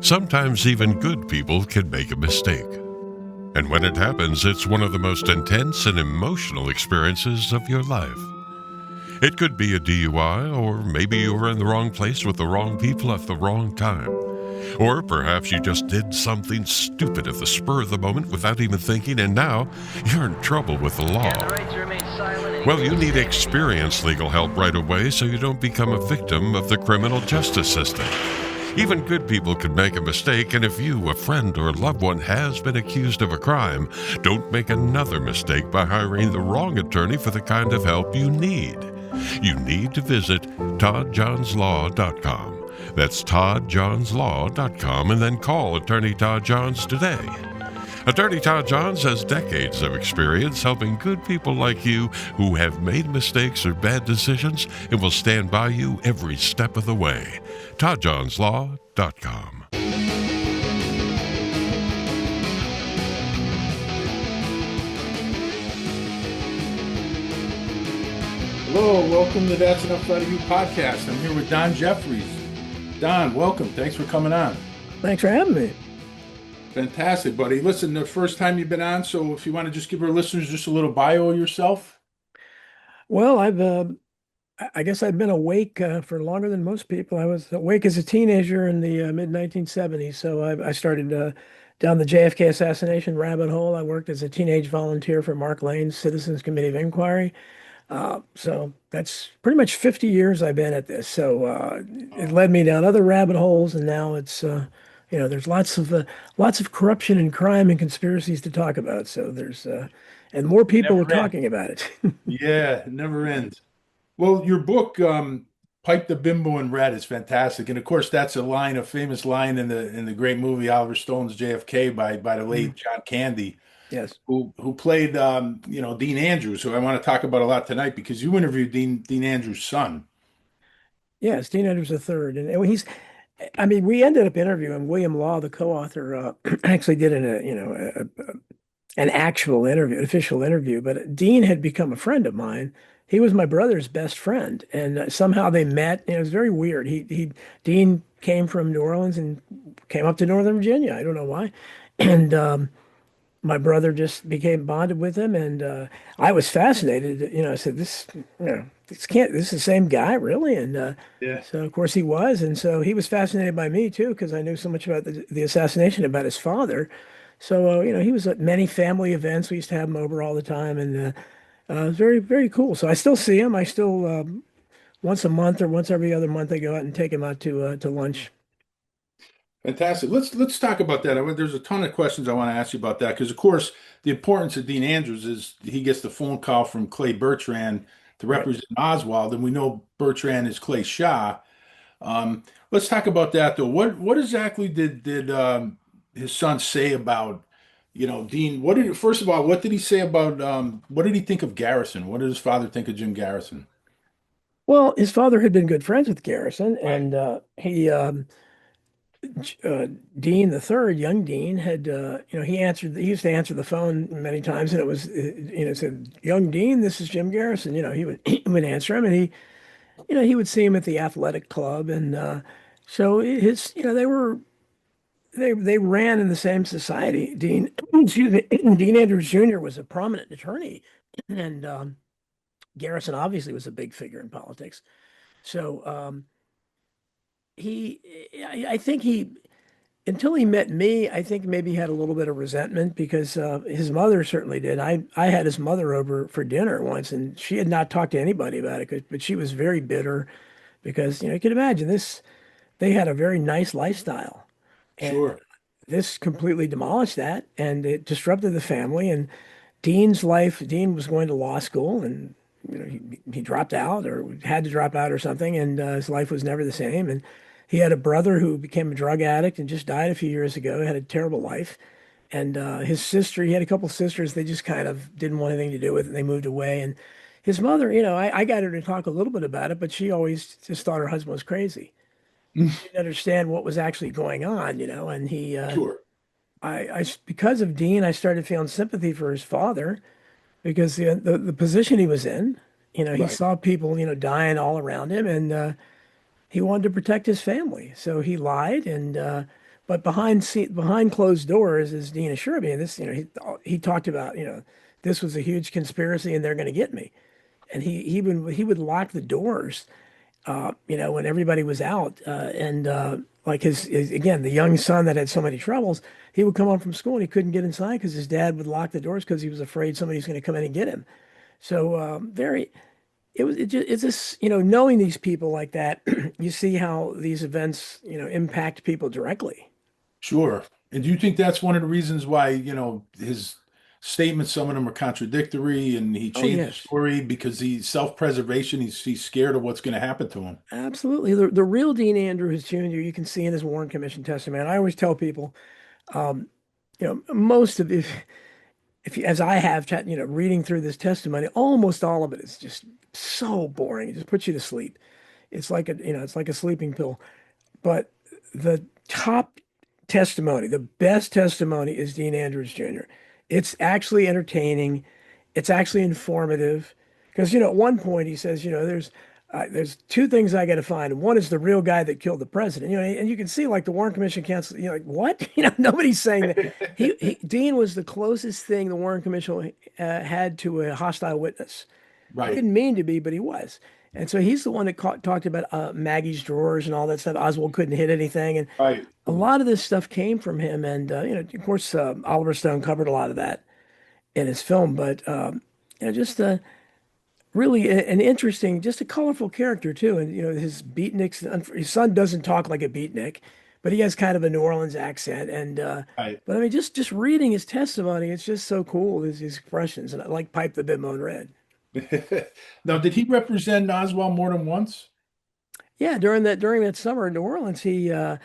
Sometimes even good people can make a mistake. And when it happens, it's one of the most intense and emotional experiences of your life. It could be a DUI, or maybe you were in the wrong place with the wrong people at the wrong time. Or perhaps you just did something stupid at the spur of the moment without even thinking, and now you're in trouble with the law. Well, you need experienced legal help right away so you don't become a victim of the criminal justice system. Even good people can make a mistake, and if you, a friend, or a loved one has been accused of a crime, don't make another mistake by hiring the wrong attorney for the kind of help you need. You need to visit toddjohnslaw.com. That's toddjohnslaw.com, and then call Attorney Todd Johns today. Attorney Todd Johns has decades of experience helping good people like you who have made mistakes or bad decisions and will stand by you every step of the way. toddjohnslaw.com. Hello, welcome to That's Enough Out of You podcast. I'm here with Don Jeffries. Don, welcome. Thanks for coming on. Thanks for having me. Fantastic, buddy. Listen, the first time you've been on, so if you want to just give our listeners just a little bio of yourself. Well, I guess I've been awake for longer than most people. I was awake as a teenager in the mid 1970s. So I started down the JFK assassination rabbit hole. I worked as a teenage volunteer for Mark Lane's Citizens Committee of Inquiry. So that's pretty much 50 years I've been at this. So it led me down other rabbit holes, and now it's there's lots of corruption and crime and conspiracies to talk about. So there's and more people are talking about it. Yeah, it never ends. Well, your book, Pipe the Bimbo and Red, is fantastic, and of course that's a famous line in the great movie Oliver Stone's JFK by the late John Candy. Yes. Who played Dean Andrews, who I want to talk about a lot tonight because you interviewed Dean Andrews' son. Yes, Dean Andrews III, and we ended up interviewing William Law, the co-author. Actually did an actual interview, an official interview, but Dean had become a friend of mine. He was my brother's best friend, and somehow they met. It was very weird. Dean came from New Orleans and came up to Northern Virginia. I don't know why, and my brother just became bonded with him, and I was fascinated. I said, this is the same guy, really? And Yeah. so, of course, he was. And so he was fascinated by me, too, because I knew so much about the assassination, about his father. So, he was at many family events. We used to have him over all the time, and it was very, very cool. So I still see him. I still, once a month or once every other month, I go out and take him out to lunch. Fantastic. Let's talk about that. There's a ton of questions I want to ask you about that because, of course, the importance of Dean Andrews is he gets the phone call from Clay Bertrand to Right. represent Oswald, and we know Bertrand is Clay Shaw. Let's talk about that, though. What exactly did his son say about Dean? First of all, what did he say about what did he think of Garrison? What did his father think of Jim Garrison? Well, his father had been good friends with Garrison, Right. and Dean the third, young Dean, had he used to answer the phone many times, and it was said, "Young Dean, this is Jim Garrison." He would answer him, and he would see him at the athletic club, and so his they ran in the same society. Dean, excuse me, Dean Andrews Jr. was a prominent attorney, and Garrison obviously was a big figure in politics. So he, I think until he met me, I think maybe he had a little bit of resentment because his mother certainly did. I had his mother over for dinner once, and she had not talked to anybody about it, but she was very bitter because, you can imagine this, they had a very nice lifestyle. And Sure. this completely demolished that, and it disrupted the family. And Dean's life, Dean was going to law school, and he dropped out or had to drop out or something, and his life was never the same. And he had a brother who became a drug addict and just died a few years ago. He had a terrible life. And his sister, he had a couple of sisters, they just kind of didn't want anything to do with it. And they moved away. And his mother, I got her to talk a little bit about it, but she always just thought her husband was crazy. She didn't understand what was actually going on, and Sure. because of Dean, I started feeling sympathy for his father because the position he was in, he Right. saw people, dying all around him, and he wanted to protect his family. So he lied and But behind closed doors, as Dean assured me, this, he talked about, this was a huge conspiracy and they're going to get me. And he would lock the doors, when everybody was out, and like again, the young son that had so many troubles, he would come home from school and he couldn't get inside because his dad would lock the doors because he was afraid somebody's going to come in and get him. So it's just, knowing these people like that, you see how these events, impact people directly. Sure. And do you think that's one of the reasons why, his statements, some of them are contradictory and he Oh changed the yes, story because he's self-preservation, he's scared of what's going to happen to him. absolutely. The real Dean Andrews Jr. you can see in his Warren Commission testimony. And I always tell people, most of if you, as I have, reading through this testimony, almost all of it is just so boring. It just puts you to sleep. It's like a sleeping pill. But the top testimony, the best testimony is Dean Andrews Jr. It's actually entertaining. It's actually informative. Because, at one point he says, there's two things I got to find. One is the real guy that killed the president. And you can see like the Warren Commission counsel, like what? Nobody's saying that. Dean was the closest thing the Warren Commission had to a hostile witness. He Right. didn't mean to be, but he was. And so he's the one that talked about Maggie's drawers and all that stuff. Oswald couldn't hit anything, and Right. a lot of this stuff came from him. And of course, Oliver Stone covered a lot of that in his film. But just really an interesting, just a colorful character too. And his beatniks. His son doesn't talk like a beatnik, but he has kind of a New Orleans accent. And Right. but I mean, just reading his testimony, it's just so cool. His expressions, and I like Pipe the Bimbo in Red. Now, did he represent Oswald more than once? Yeah, during that summer in New Orleans, he and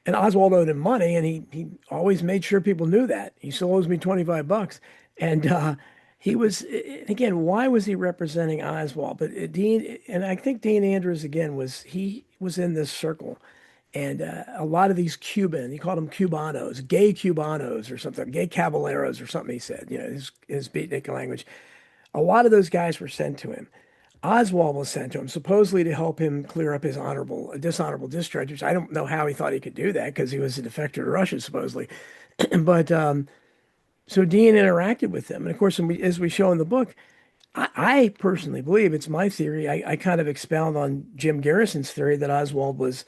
Oswald owed him money, and he always made sure people knew that. He still owes me $25, and he was again. Why was he representing Oswald? But Dean, and I think Dean Andrews again was in this circle, and a lot of these Cuban, he called them Cubanos, gay Cubanos or something, gay caballeros or something. He said, his beatnik language. A lot of those guys were sent to him. Oswald was sent to him, supposedly to help him clear up his dishonorable discharge, which I don't know how he thought he could do that because he was a defector to Russia, supposedly. But so Dean interacted with them. And of course, as we show in the book, I personally believe it's my theory. I kind of expound on Jim Garrison's theory that Oswald was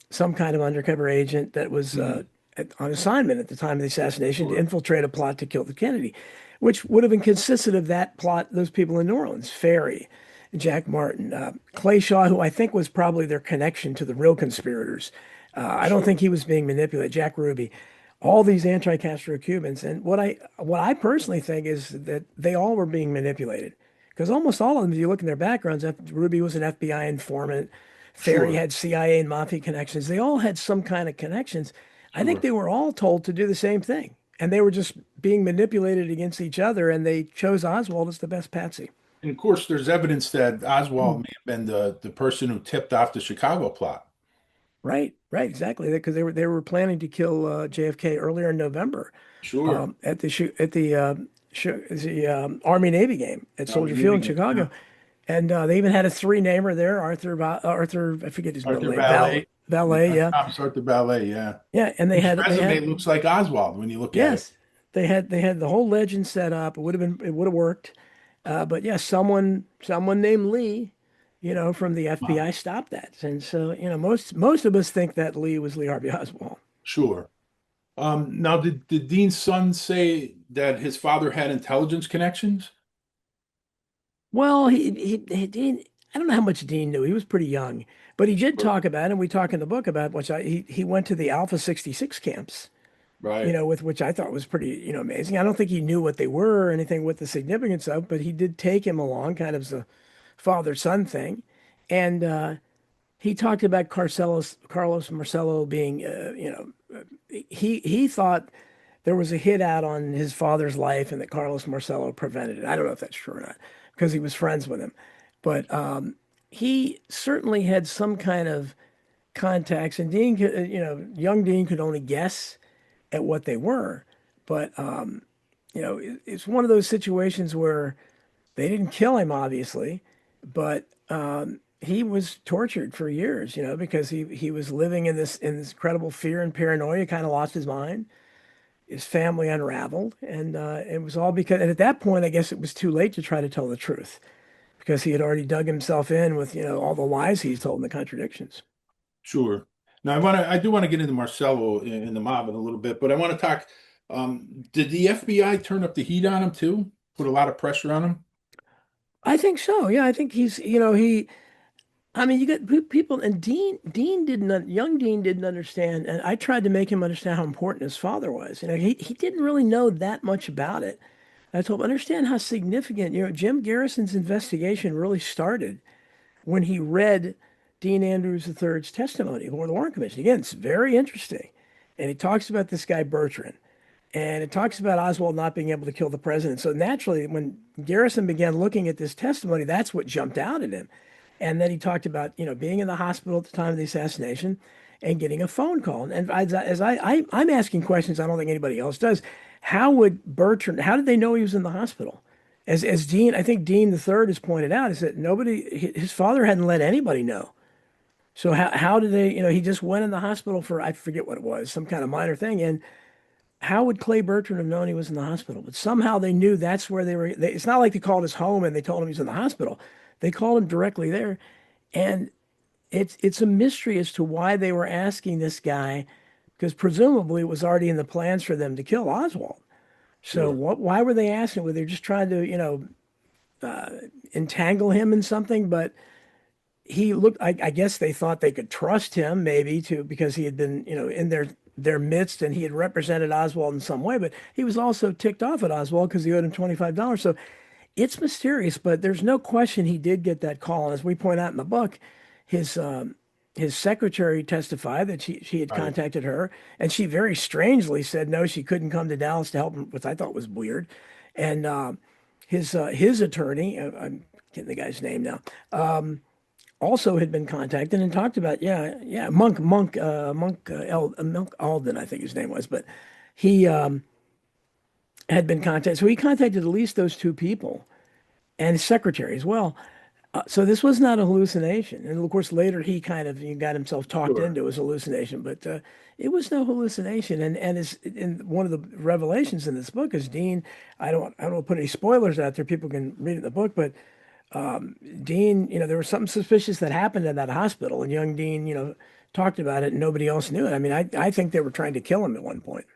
some kind of undercover agent that was Mhm. on assignment at the time of the assassination to Sure. infiltrate a plot to kill the Kennedy, which would have been consisted of that plot, those people in New Orleans, Ferry, Jack Martin, Clay Shaw, who I think was probably their connection to the real conspirators. I don't think Sure. he was being manipulated. Jack Ruby, all these anti-Castro Cubans, and what I personally think is that they all were being manipulated, because almost all of them, if you look in their backgrounds, Ruby was an FBI informant. Ferry Sure. had CIA and mafia connections. They all had some kind of connections. I think Sure. they were all told to do the same thing. And they were just being manipulated against each other, and they chose Oswald as the best patsy. And of course, there's evidence that Oswald may have been the person who tipped off the Chicago plot. Right, right, exactly. Because they were planning to kill JFK earlier in November, Sure. at the Army Navy game at Army Soldier Field Navy in game. Chicago, Yeah. and they even had a three-namer there, Arthur, I forget his middle Arthur name, Ballet. Valet, yeah, Thomas Arthur Ballet. Yeah. yeah, and they His had they resume had looks like Oswald when you look at it. yes, they had the whole legend set up. It would have worked. But yeah, someone named Lee, from the Wow. FBI stopped that. And so, most of us think that Lee was Lee Harvey Oswald. Sure. Now, did Dean's son say that his father had intelligence connections? Well, Dean, I don't know how much Dean knew. He was pretty young, but he did Sure. talk about, and we talk in the book about he went to the Alpha 66 camps, Right. with which I thought was pretty, amazing. I don't think he knew what they were or anything with the significance of, but he did take him along, kind of as a father-son thing. And he talked about Carlos Marcello being, he thought there was a hit out on his father's life and that Carlos Marcello prevented it. I don't know if that's true or not because he was friends with him, but he certainly had some kind of contacts. And Dean, young Dean could only guess at what they were, but it's one of those situations where they didn't kill him, obviously, but he was tortured for years, because he was living in this incredible fear and paranoia, kind of lost his mind. His family unraveled, and it was all because, and at that point, I guess it was too late to try to tell the truth because he had already dug himself in with, all the lies he's told and the contradictions. Sure. Now I do want to get into Marcello and the mob in a little bit, but I want to talk. Did the FBI turn up the heat on him too? Put a lot of pressure on him? I think so. Yeah, I think I mean, you got people, and Dean didn't, young Dean didn't understand, and I tried to make him understand how important his father was. He didn't really know that much about it. I told him, understand how significant, Jim Garrison's investigation really started when he read Dean Andrews III's testimony before the Warren Commission. Again, it's very interesting. And he talks about this guy, Bertrand, and it talks about Oswald not being able to kill the president. So naturally, when Garrison began looking at this testimony, that's what jumped out at him. And then he talked about, being in the hospital at the time of the assassination and getting a phone call. And I'm asking questions I don't think anybody else does. How did they know he was in the hospital? As Dean, I think Dean the third has pointed out, is that his father hadn't let anybody know. So how did they, he just went in the hospital for, I forget what it was, some kind of minor thing. And how would Clay Bertrand have known he was in the hospital? But somehow they knew that's where it's not like they called his home and they told him he was in the hospital. They called him directly there. And it's a mystery as to why they were asking this guy, because presumably it was already in the plans for them to kill Oswald. So Sure. why were they asking? Were they just trying to, entangle him in something? But he looked, I guess they thought they could trust him maybe because he had been, in their midst and he had represented Oswald in some way, but he was also ticked off at Oswald because he owed him $25. So it's mysterious, but there's no question he did get that call. And as we point out in the book, his his secretary testified that she had Right. contacted her, and she very strangely said no, she couldn't come to Dallas to help him, which I thought was weird. And his attorney, I'm getting the guy's name now, also had been contacted and talked about, yeah, Monk Alden, I think his name was, but he had been contacted. So he contacted at least those two people and his secretary as well. So this was not a hallucination. And of course, later he got himself talked Sure. into his hallucination, but it was no hallucination. And one of the revelations in this book is Dean. I don't want to put any spoilers out there. People can read it in the book, but Dean, there was something suspicious that happened in that hospital, and young Dean, talked about it, and nobody else knew it. I mean, I think they were trying to kill him at one point.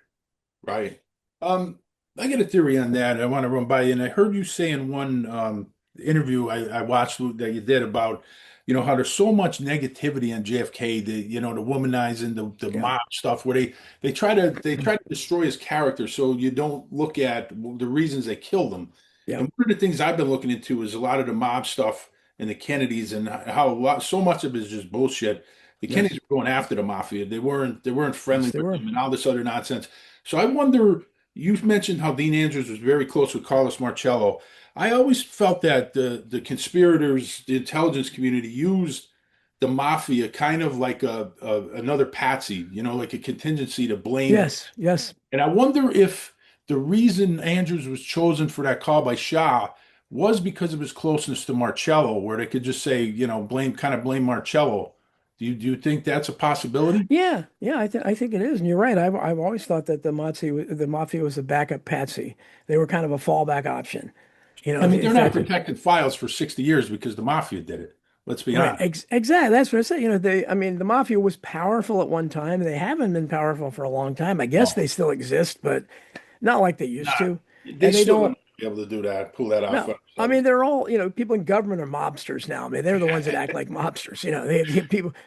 Right. Um, I got a theory on that. I want to run by you. And I heard you say in one interview I watched that you did about, how there's so much negativity on JFK, the womanizing, the Yeah. mob stuff, where they try to destroy his character so you don't look at the reasons they killed him. Yeah. And one of the things I've been looking into is a lot of the mob stuff and the Kennedys and how so much of it is just bullshit. The Yes. Kennedys were going after the mafia. They weren't Yes, friendly they with were. them and all this other nonsense. So I wonder, you mentioned how Dean Andrews was very close with Carlos Marcello. I always felt that the conspirators, the intelligence community used the mafia kind of like another patsy, like a contingency to blame. Yes. Yes. And I wonder if the reason Andrews was chosen for that call by Shah was because of his closeness to Marcello, where they could just say, blame Marcello. Do you think that's a possibility? Yeah. Yeah. I think it is, and you're right. I've always thought that the mafia was a backup patsy. They were kind of a fallback option. I mean, they're If not that's protected files for 60 years because the mafia did it. Let's be right. honest. Exactly. That's what I say. I mean, the mafia was powerful at one time. They haven't been powerful for a long time. I guess Oh, they still exist, but not like they used nah, to. they And they still don't. wouldn't be able to do that, pull that off No, for I themselves. mean they're all, people in government are mobsters now. I mean they're the ones that act like mobsters.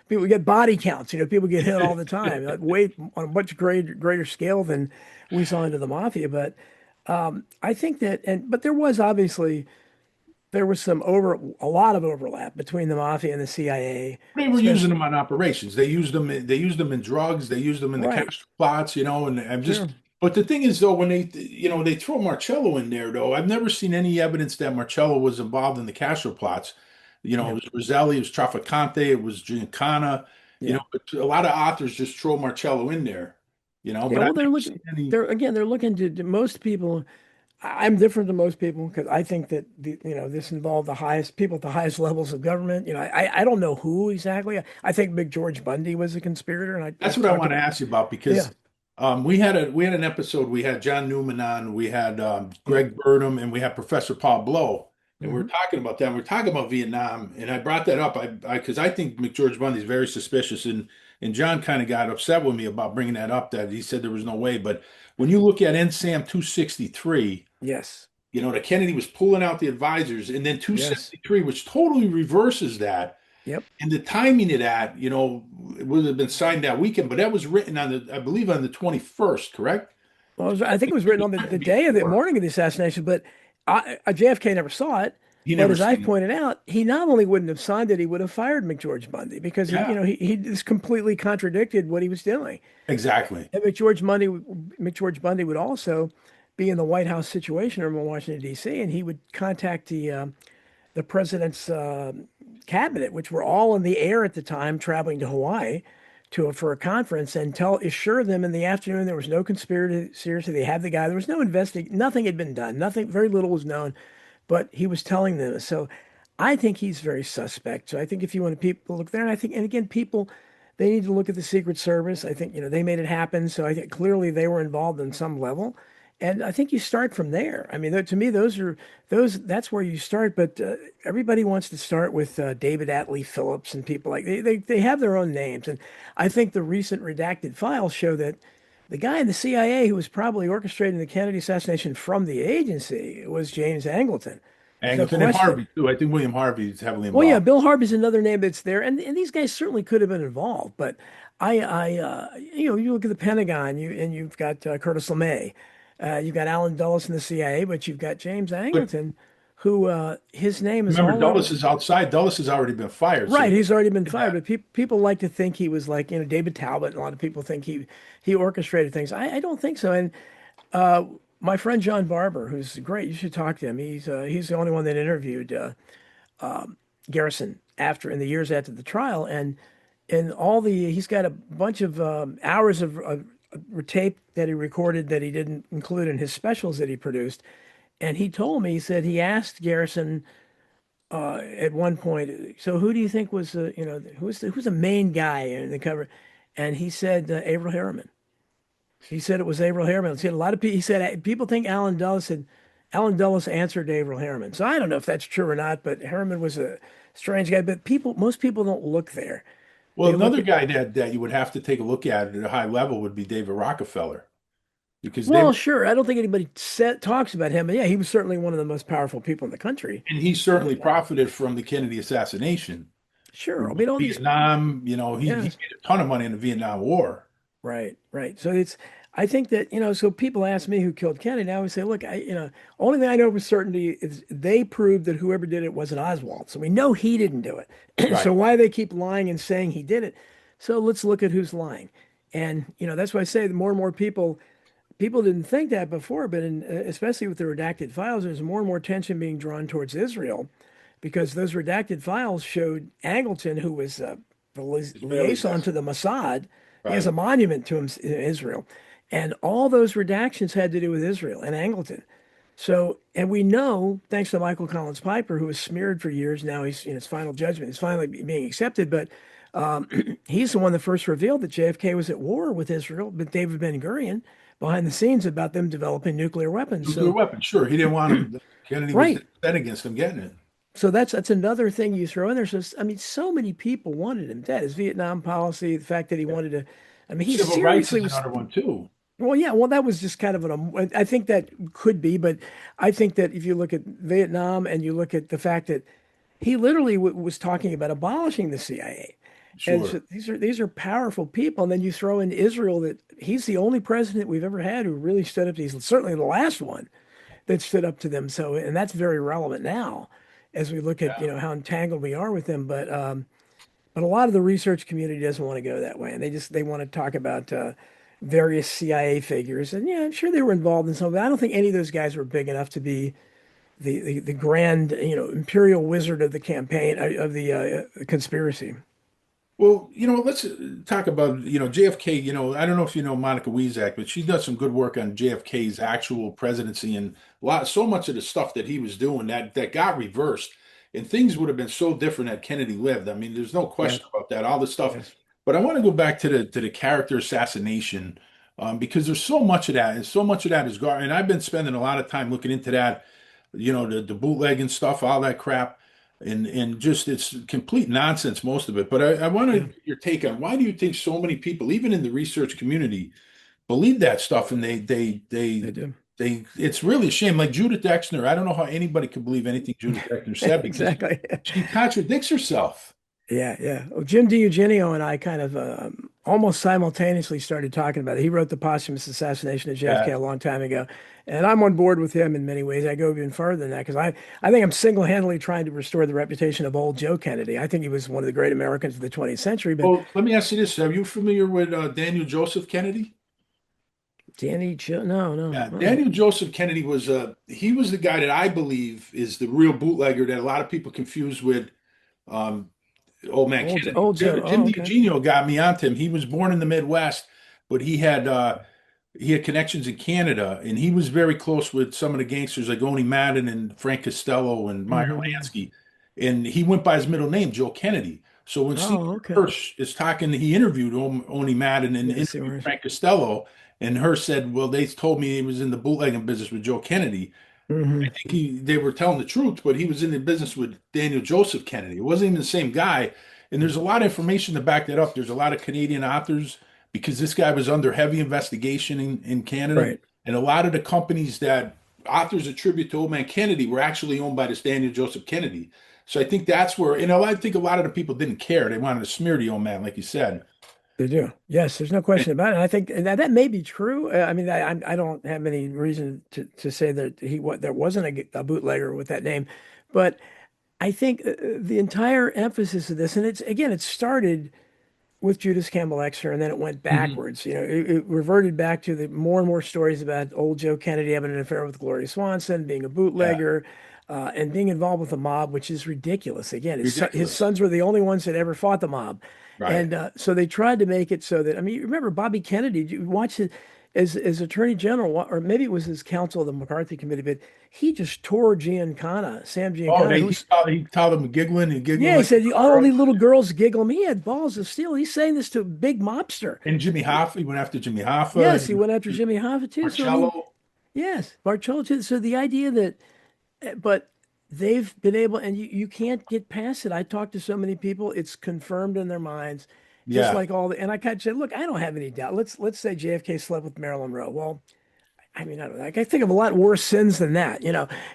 People get body counts. People get hit all the time, like way on a much greater scale than we saw into the mafia. But I think that, but there was a lot of overlap between the mafia and the CIA, They were using especially. them on operations. They used them in drugs. They used them in the Right, cash plots, and I'm just. sure, But the thing is, though, when they throw Marcello in there, though, I've never seen any evidence that Marcello was involved in the Castro plots. It yeah, was Roselli, it was Trafficante, it was Giancana. yeah. But a lot of authors just throw Marcello in there. Yeah, But I've well, never seen any. they're looking to most people. I'm different than most people because I think that this involved the highest people at the highest levels of government. I don't know who exactly. I think Big George Bundy was a conspirator, and That's I've what I talked want to about. ask you about Yeah, because we had an episode. We had John Newman on, we had yeah. Greg Burnham, and we had Professor Paul Blow, and we were Hmm. talking about that. And we are talking about Vietnam, and I brought that up. I because I think McGeorge Bundy is very suspicious, and John kind of got upset with me about bringing that up. That he said there was no way, but when you look at NSAM 263. Yes, The Kennedy was pulling out the advisors, and then yes, 273, which totally reverses that. yep. And the timing of that, it would have been signed that weekend, but that was written I believe, on the 21st, correct? Well, I think it was written on the day of the Before. morning of the assassination, but JFK never saw it. He But never as I've seen it. pointed out, he not only wouldn't have signed it, he would have fired McGeorge Bundy because Yeah, he just completely contradicted what he was doing. exactly. And McGeorge Bundy would also be in the White House Situation Room in Washington, D.C., and he would contact the president's cabinet, which were all in the air at the time, traveling to Hawaii for a conference, and assure them in the afternoon there was no conspiracy. They had the guy. There was no nothing had been done. Nothing, very little was known, but he was telling them. So I think he's very suspect. So I think if you want people to look there, and I think, and again, people, they need to look at the Secret Service. I think, they made it happen. So I think clearly they were involved in some level. And I think you start from there. I mean, to me, that's where you start. But everybody wants to start with David Atlee Phillips and people like they have their own names. And I think the recent redacted files show that the guy in the CIA who was probably orchestrating the Kennedy assassination from the agency was James Angleton. There's no Angleton and question. Harvey too. I think William Harvey is heavily Well, yeah, involved. Bill Harvey's another name that's there, and these guys certainly could have been involved. But you look at the Pentagon, you've got Curtis LeMay, you've got Alan Dulles in the CIA, but you've got James But Angleton, who his name is remember, all Dulles over. is outside. Dulles has already been fired, so Right, he he's already been did fired, that. but people like to think he was like David Talbot. A lot of people think he orchestrated things. I don't think so. And uh, my friend John Barber, who's great, you should talk to him. He's the only one that interviewed Garrison after in the years after the trial, and he's got a bunch of hours of tape that he recorded that he didn't include in his specials that he produced. And he told me, he said he asked Garrison at one point, so who do you think was who's the main guy in the cover? And he said Averell Harriman. He said it was Averell Harriman. He said a lot of people. He said people think Alan Dulles said Alan Dulles answered Averell Harriman. So I don't know if that's true or not, but Harriman was a strange guy. But most people don't look there. Well, They look another at, guy that you would have to take a look at a high level would be David Rockefeller, because well, David sure. I don't think anybody talks about him, but yeah, he was certainly one of the most powerful people in the country. and he But certainly profited from the Kennedy assassination. sure, I mean, all these, Vietnam, he yeah. made a ton of money in the Vietnam War. Right, right. So I think that, so people ask me who killed Kennedy. I always say, look, only thing I know with certainty is they proved that whoever did it wasn't Oswald. So we know he didn't do it. So Right. why they keep lying and saying he did it? So let's look at who's lying. And, that's why I say that more and more people didn't think that before, but especially with the redacted files, there's more and more attention being drawn towards Israel because those redacted files showed Angleton, who was the Israeli liaison to assassin. the Mossad. He has Right. a monument to him in Israel. And all those redactions had to do with Israel and Angleton. So, and we know, thanks to Michael Collins Piper, who was smeared for years, now he's in his final judgment, he's finally being accepted. But he's the one that first revealed that JFK was at war with Israel, with David Ben-Gurion behind the scenes about them developing nuclear weapons. Nuclear So, weapon. Sure, he didn't want him. Kennedy was right. set against him getting it. So that's another thing you throw in there. So, I mean, so many people wanted him dead. His Vietnam policy, the fact that he wanted to, I mean, he Civil rights seriously is was. another one too. Well, yeah, well, that was just kind of I think that could be, but I think that if you look at Vietnam and you look at the fact that he literally was talking about abolishing the CIA. And Sure. so these are powerful people. And then you throw in Israel that he's the only president we've ever had who really stood up to, he's certainly the last one that stood up to them. So, and that's very relevant now as we look at, Yeah. how entangled we are with them. But a lot of the research community doesn't want to go that way. And they want to talk about various CIA figures. And yeah, I'm sure they were involved in some, but I don't think any of those guys were big enough to be the grand, imperial wizard of the campaign of the conspiracy. Well, let's talk about, JFK. I don't know if you know Monica Weizak, but she does some good work on JFK's actual presidency and so much of the stuff that he was doing that got reversed, and things would have been so different had Kennedy lived. I mean, there's no Yes, question about that. All the stuff, yes, but I want to go back to the character assassination, because there's so much of that, and so much of that is garbage. And I've been spending a lot of time looking into that, the bootleg and stuff, all that crap, and just it's complete nonsense, most of it. But I yeah, wanted your take on why do you think so many people, even in the research community, believe that stuff, and they do. it's really a shame. Like Judith Exner, I don't know how anybody could believe anything Judith Exner said because Exactly. she contradicts herself. Yeah, yeah. Well, Jim DiEugenio and I kind of almost simultaneously started talking about it. He wrote The Posthumous Assassination of JFK Yeah. a long time ago, and I'm on board with him in many ways. I go even further than that because I think I'm single-handedly trying to restore the reputation of old Joe Kennedy. I think he was one of the great Americans of the 20th century, but Well, let me ask you this: are you familiar with Daniel Joseph Kennedy? No, no. Yeah, Daniel Joseph Kennedy was he was the guy that I believe is the real bootlegger that a lot of people confuse with um, old man Kennedy. Old Joe. Jim Oh, okay. DiEugenio got me onto him. He was born in the Midwest, but he had connections in Canada, and he was very close with some of the gangsters like Oni Madden and Frank Costello and Meyer Hmm. Lansky. And he went by his middle name, Joe Kennedy. So when Steve Oh, okay. Hirsch is talking, he interviewed Oni Madden and Yeah, I see interviewed where it is. Frank Costello, and Hirsch said, "Well, they told me he was in the bootlegging business with Joe Kennedy." Hmm. Think they were telling the truth, but he was in the business with Daniel Joseph Kennedy. It wasn't even the same guy. And there's a lot of information to back that up. There's a lot of Canadian authors because this guy was under heavy investigation in Canada. Right. And a lot of the companies that authors attribute to old man Kennedy were actually owned by this Daniel Joseph Kennedy. So I think that's where, I think a lot of the people didn't care. They wanted to smear the old man, like you said. They do. Yes, there's no question about it. And I think that may be true. I mean, I don't have any reason to say that there wasn't a bootlegger with that name, but I think the entire emphasis of this, and it started with Judas Campbell Exner, and then it went Mhm. backwards. It reverted back to the more and more stories about old Joe Kennedy having an affair with Gloria Swanson, being a Yeah, bootlegger, and being involved with the mob, which is ridiculous. Again, his ridiculous. sons were the only ones that ever fought the mob, Right. and so they tried to make it so that I mean, you remember Bobby Kennedy? You watch it as Attorney General, or maybe it was his counsel of the McCarthy Committee, but he just tore Sam Oh, Giancana, who's he called him giggling and giggling yeah, he like said a all girl. these little girls giggle him. He had balls of steel. He's saying this to a big mobster. And Jimmy Hoffa, he went after Jimmy Hoffa Yes, he and went after Jimmy Hoffa too. So I mean, Marcello. yes, Barcello too. So the idea that, but they've been able, and you can't get past it. I talked to so many people; it's confirmed in their minds, just Yeah, like all the. And I kind of said, look, I don't have any doubt. Let's say JFK slept with Marilyn Monroe. Well, I mean, I don't know. I can think of a lot worse sins than that,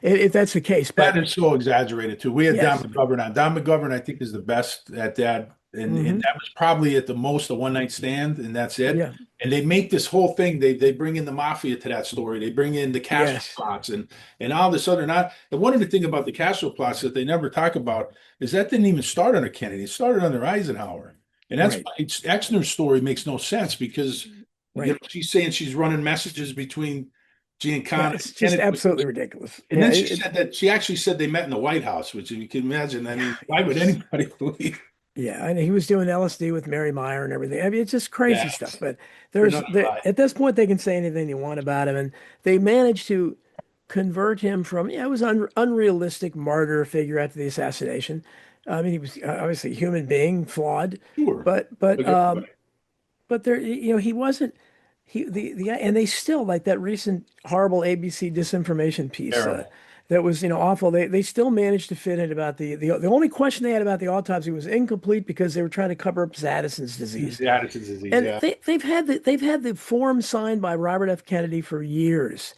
if that's the case. that But is so exaggerated too. We had Don yes, McGovern on. Don McGovern, I think, is the best at that, and hmm, that was probably at the most a one night stand, and that's it. yeah, And they make this whole thing. They bring in the mafia to that story. They bring in the Castro yes, plots and all this other not. And one of the thing about the Castro plots that they never talk about is that didn't even start under Kennedy. It started under Eisenhower, and that's right, why Exner's story makes no sense because right. she's saying she's running messages between Yeah, Giancana it's and just Kennedy. absolutely ridiculous. And Yeah, then she said that she actually said they met in the White House, which you can imagine. I mean, why would it's anybody believe yeah, and he was doing LSD with Mary Meyer and everything. I mean, it's just crazy that? stuff. But For another lie. at this point they can say anything they want about him, and they managed to convert him from yeah, it was unrealistic martyr figure after the assassination. I mean, he was obviously a human being, flawed, Sure. but Like everybody. there he wasn't and they still like that recent horrible ABC disinformation piece Terrible. that was awful. They still managed to fit in about the only question they had about the autopsy was incomplete because they were trying to cover up Addison's disease. The Addison's disease, And yeah. they've had the form signed by Robert F. Kennedy for years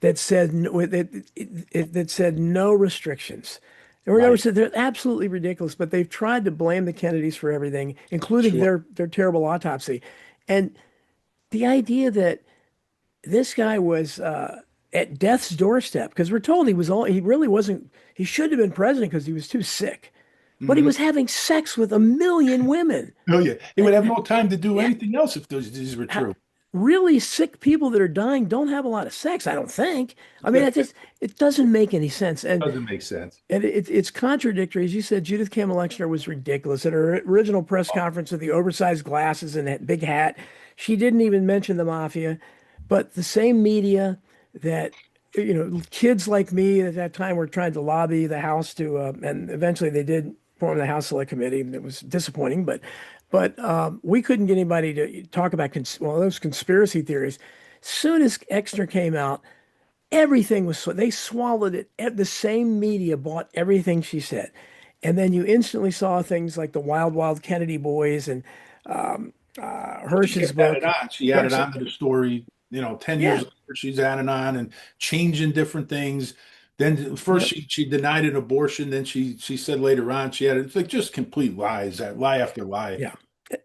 that said that said no restrictions. There were never Right. said they're absolutely ridiculous, but they've tried to blame the Kennedys for everything, including Sure. their terrible autopsy. And the idea that this guy was at death's doorstep, because we're told he really wasn't, he shouldn't have been president because he was too sick, but he Hmm. was having sex with a million women. Oh, yeah. He And would have no time to do yeah, anything else if these were how, true. really sick people that are dying don't have a lot of sex, I don't think. I mean, it doesn't make any sense. Doesn't make sense. And it's contradictory. As you said, Judith Campbell Exner was ridiculous. At her original press conference with the oversized glasses and that big hat, she didn't even mention the mafia. But the same media that, kids like me at that time were trying to lobby the House to, and eventually they did form the House Select Committee. And it was disappointing, but we couldn't get anybody to talk about those conspiracy theories. Soon as Exner came out, everything was they swallowed it. The same media bought everything she said, and then you instantly saw things like the Wild Wild Kennedy Boys and She Hirsch's kept adding book. on. She added Yes, on to the story. 10 years yeah, later, she's adding on and changing different things. Then first yep, she denied an abortion. Then she said later on she had it's like just complete lies, that lie after lie. yeah.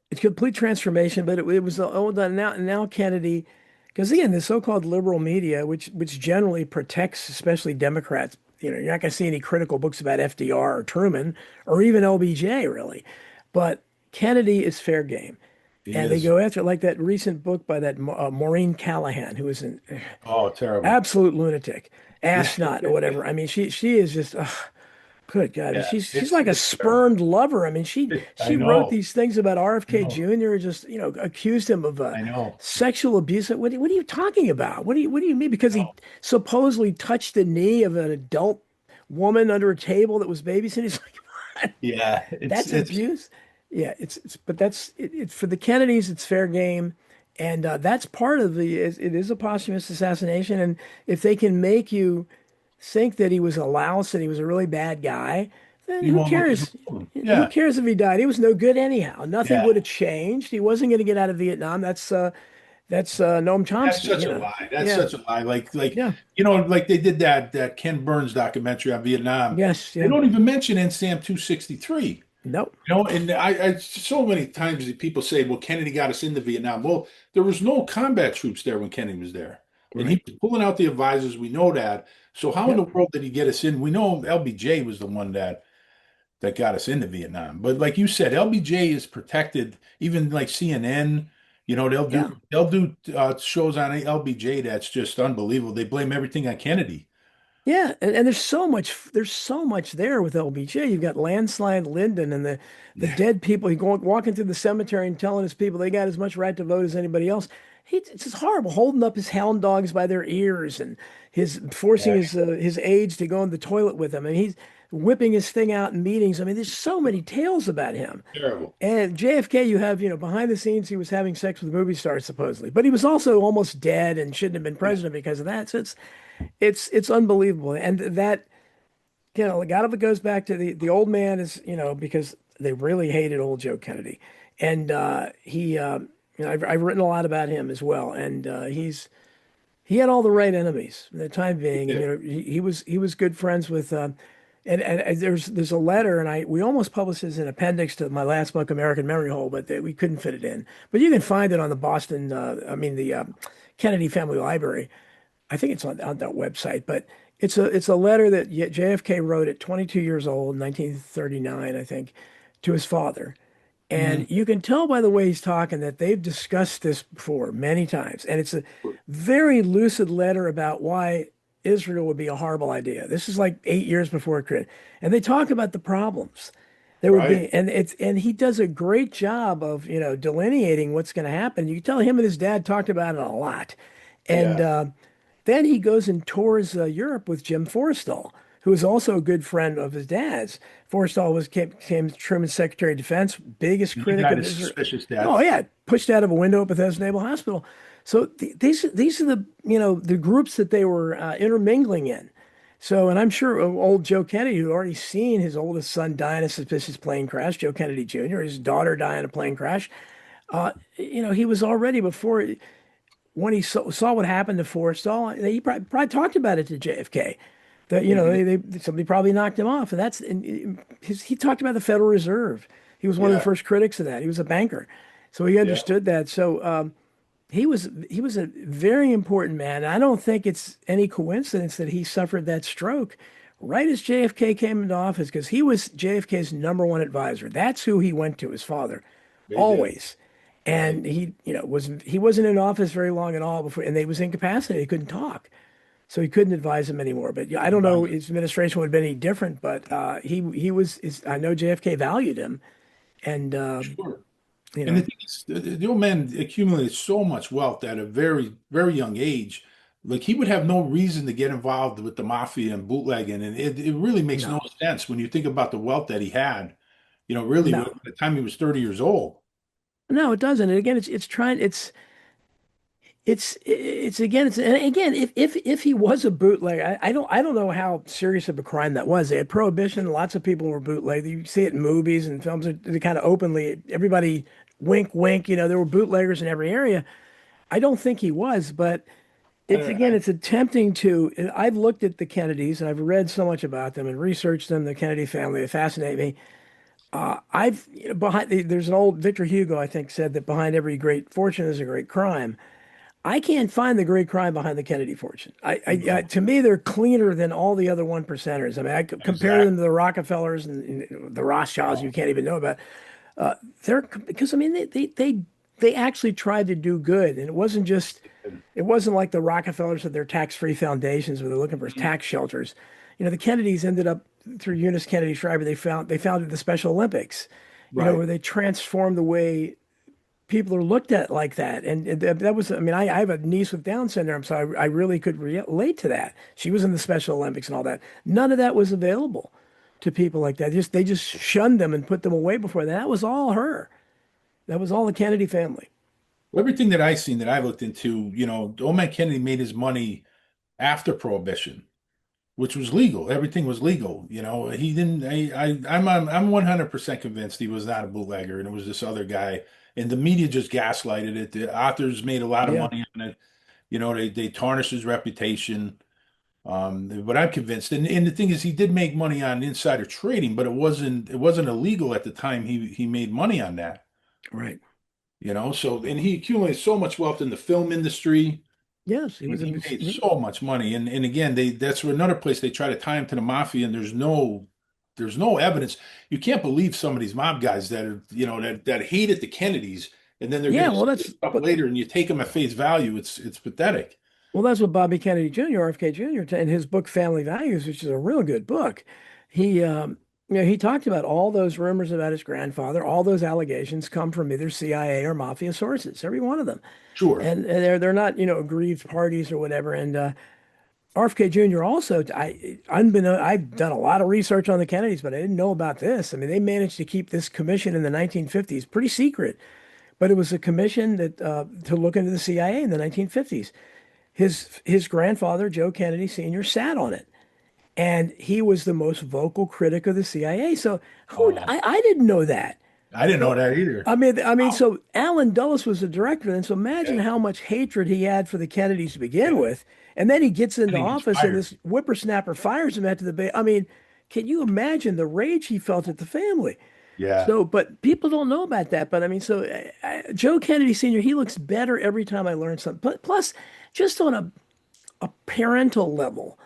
It's complete transformation, but it was done now Kennedy, because again, the so-called liberal media, which generally protects, especially Democrats, you're not going to see any critical books about FDR or Truman or even LBJ really, but Kennedy is fair game. He And they is. go after like that recent book by that Maureen Callahan, who is an Oh, terrible. absolute lunatic, Yeah, astronaut or whatever. I mean, she is just good God. yeah. She's It's like a it's terrible. spurned lover. I mean, she I she wrote know. these things about I RFK know. Jr. Just accused him of I know. sexual abuse. What are you talking about? What do you mean? Because he No. supposedly touched the knee of an adult woman under a table that was babysitting. He's like, what? Yeah, it's That's it's abuse. Yeah, it's but that's it for the Kennedys. It's fair game, and that's part of it is a posthumous assassination. And if they can make you think that he was a louse and he was a really bad guy, then you who won't look at cares? the Who Yeah, cares if he died? He was no good anyhow. Nothing yeah. would have changed. He wasn't going to get out of Vietnam. That's Noam That's Chomsky. such a lie. That's Yeah, such a lie. yeah, Like they did that Ken Burns documentary on Vietnam. yes, They yeah. don't even mention NSAM 263. Nope. And I so many times that people say, well, Kennedy got us into Vietnam. Well, there was no combat troops there when Kennedy was there. And he Right. was pulling out the advisors. We know that. So how in the Yep. world did he get us in? We know LBJ was the one that got us into Vietnam. But like you said, LBJ is protected. Even like CNN, they'll Yeah. do shows on LBJ that's just unbelievable. They blame everything on Kennedy. Yeah, and there's so much there with LBJ. You've got Landslide Lyndon and the Yeah, dead people. He going walking through the cemetery and telling his people they got as much right to vote as anybody else. It's just horrible, holding up his hound dogs by their ears and his forcing yeah, his aides to go in the toilet with him, and he's whipping his thing out in meetings. I mean, there's so many tales about him. terrible. And JFK, you have, behind the scenes, he was having sex with movie stars supposedly, but he was also almost dead and shouldn't have been Yeah, president because of that. So it's unbelievable. And that, a lot of it goes back to the old man is, because they really hated old Joe Kennedy. And I've written a lot about him as well. And he had all the right enemies for the time being. And, yeah, he was good friends with, and there's a letter, and we almost published as an appendix to my last book, American Memory Hole, but we couldn't fit it in. But you can find it on the Kennedy Family Library. I think it's on that website, but it's a letter that JFK wrote at 22 years old, 1939, I think, to his father. mhm. And you can tell by the way he's talking that they've discussed this before many times. And it's a very lucid letter about why Israel would be a horrible idea. This is like 8 years before it could. And they talk about the problems. There would Right. be, and he does a great job of, delineating what's going to happen. You can tell him and his dad talked about it a lot. And Yeah. then he goes and tours Europe with Jim Forrestal, who is also a good friend of his dad's. Forrestal became Truman's Secretary of Defense, biggest He critic died of a Israel. suspicious Oh death. yeah, pushed out of a window at Bethesda Naval Hospital. So these are the groups that they were intermingling in. So, and I'm sure old Joe Kennedy, who had already seen his oldest son die in a suspicious plane crash, Joe Kennedy Jr., his daughter die in a plane crash. He was already before when he saw what happened to Forrestal, he probably talked about it to JFK. That Mhm. somebody probably knocked him off, and he talked about the Federal Reserve. He was one of the Yeah. first critics of that. He was a banker, so he Yeah. understood that. So he was a very important man. I don't think it's any coincidence that he suffered that stroke right as JFK came into office because he was JFK's number one advisor. That's who he went to, his father, They did. always. Right. And he wasn't in office very long at all before, and they was incapacitated. He couldn't talk. So he couldn't advise him anymore. But yeah, I don't know Right. his administration would have been any different, but he was I know JFK valued him and Sure. you And the know, thing is, the old man accumulated so much wealth at a very, very young age. Like he would have no reason to get involved with the mafia and bootlegging. And it really makes no no. sense when you think about the wealth that he had, really No. at the time he was 30 years old. No, it doesn't. And again, it's trying it's again it's and again if he was a bootlegger, I don't know how serious of a crime that was. They had prohibition, lots of people were bootleg. You see it in movies and films. They kind of openly everybody wink wink, there were bootleggers in every area. I don't think he was, but it's again, I, it's attempting to. I've looked at the Kennedys and I've read so much about them and researched them, the Kennedy family. They fascinate me. I've there's an old Victor Hugo, I think, said that behind every great fortune is a great crime. I can't find the great crime behind the Kennedy fortune. no, To me, they're cleaner than all the other one percenters. I mean, compare them to exactly. the Rockefellers and the Rothschilds you No. can't even know about. They're because I mean they actually tried to do good, and it wasn't like the Rockefellers had their tax-free foundations where they're looking for tax shelters. The Kennedys ended up through Eunice Kennedy Shriver. They founded the Special Olympics, Right. where they transformed the way people are looked at like that. And that was, I mean, I have a niece with Down syndrome, so I really could relate to that. She was in the Special Olympics and all that. None of that was available to people like that. They just shunned them and put them away before that. That was all her. That was all the Kennedy family. Everything that I've seen that I looked into, old man Kennedy made his money after Prohibition, which was legal. Everything was legal. He didn't. I'm 100% convinced he was not a bootlegger, and it was this other guy. And the media just gaslighted it. The authors made a lot of Yeah, money on it. They tarnished his reputation. But I'm convinced. And the thing is, he did make money on insider trading, but it wasn't illegal at the time he made money on that. right. So and he accumulated so much wealth in the film industry. Yes, he was He in. made so much money, and again, that's where another place they try to tie him to the mafia, and there's no evidence. You can't believe some of these mob guys that are that hated the Kennedys, and then they're going Yeah, to well, say stuff later, and you take them at face value. It's pathetic. that's what Bobby Kennedy Jr., RFK Jr., in his book Family Values, which is a real good book. He, he talked about all those rumors about his grandfather. All those allegations come from either CIA or mafia sources, every one of them, Sure, and they're not aggrieved parties or whatever. And RFK Jr. also, I've done a lot of research on the Kennedys, but I didn't know about this. I mean, they managed to keep this commission in the 1950s pretty secret, but it was a commission that to look into the CIA in the 1950s. His grandfather, Joe Kennedy Sr., sat on it, and he was the most vocal critic of the CIA. So um, I didn't know that. I didn't know So that either. I mean, Wow. so Alan Dulles was the director, and so imagine Yeah, how much hatred he had for the Kennedys to begin yeah. with, and then he gets And into he gets office, and fired. this whippersnapper fires him after the bay. I mean, can you imagine the rage he felt at the family? Yeah. So, but people don't know about that. But I mean, so Joe Kennedy Sr., he looks better every time I learn something. But plus, just on a parental level,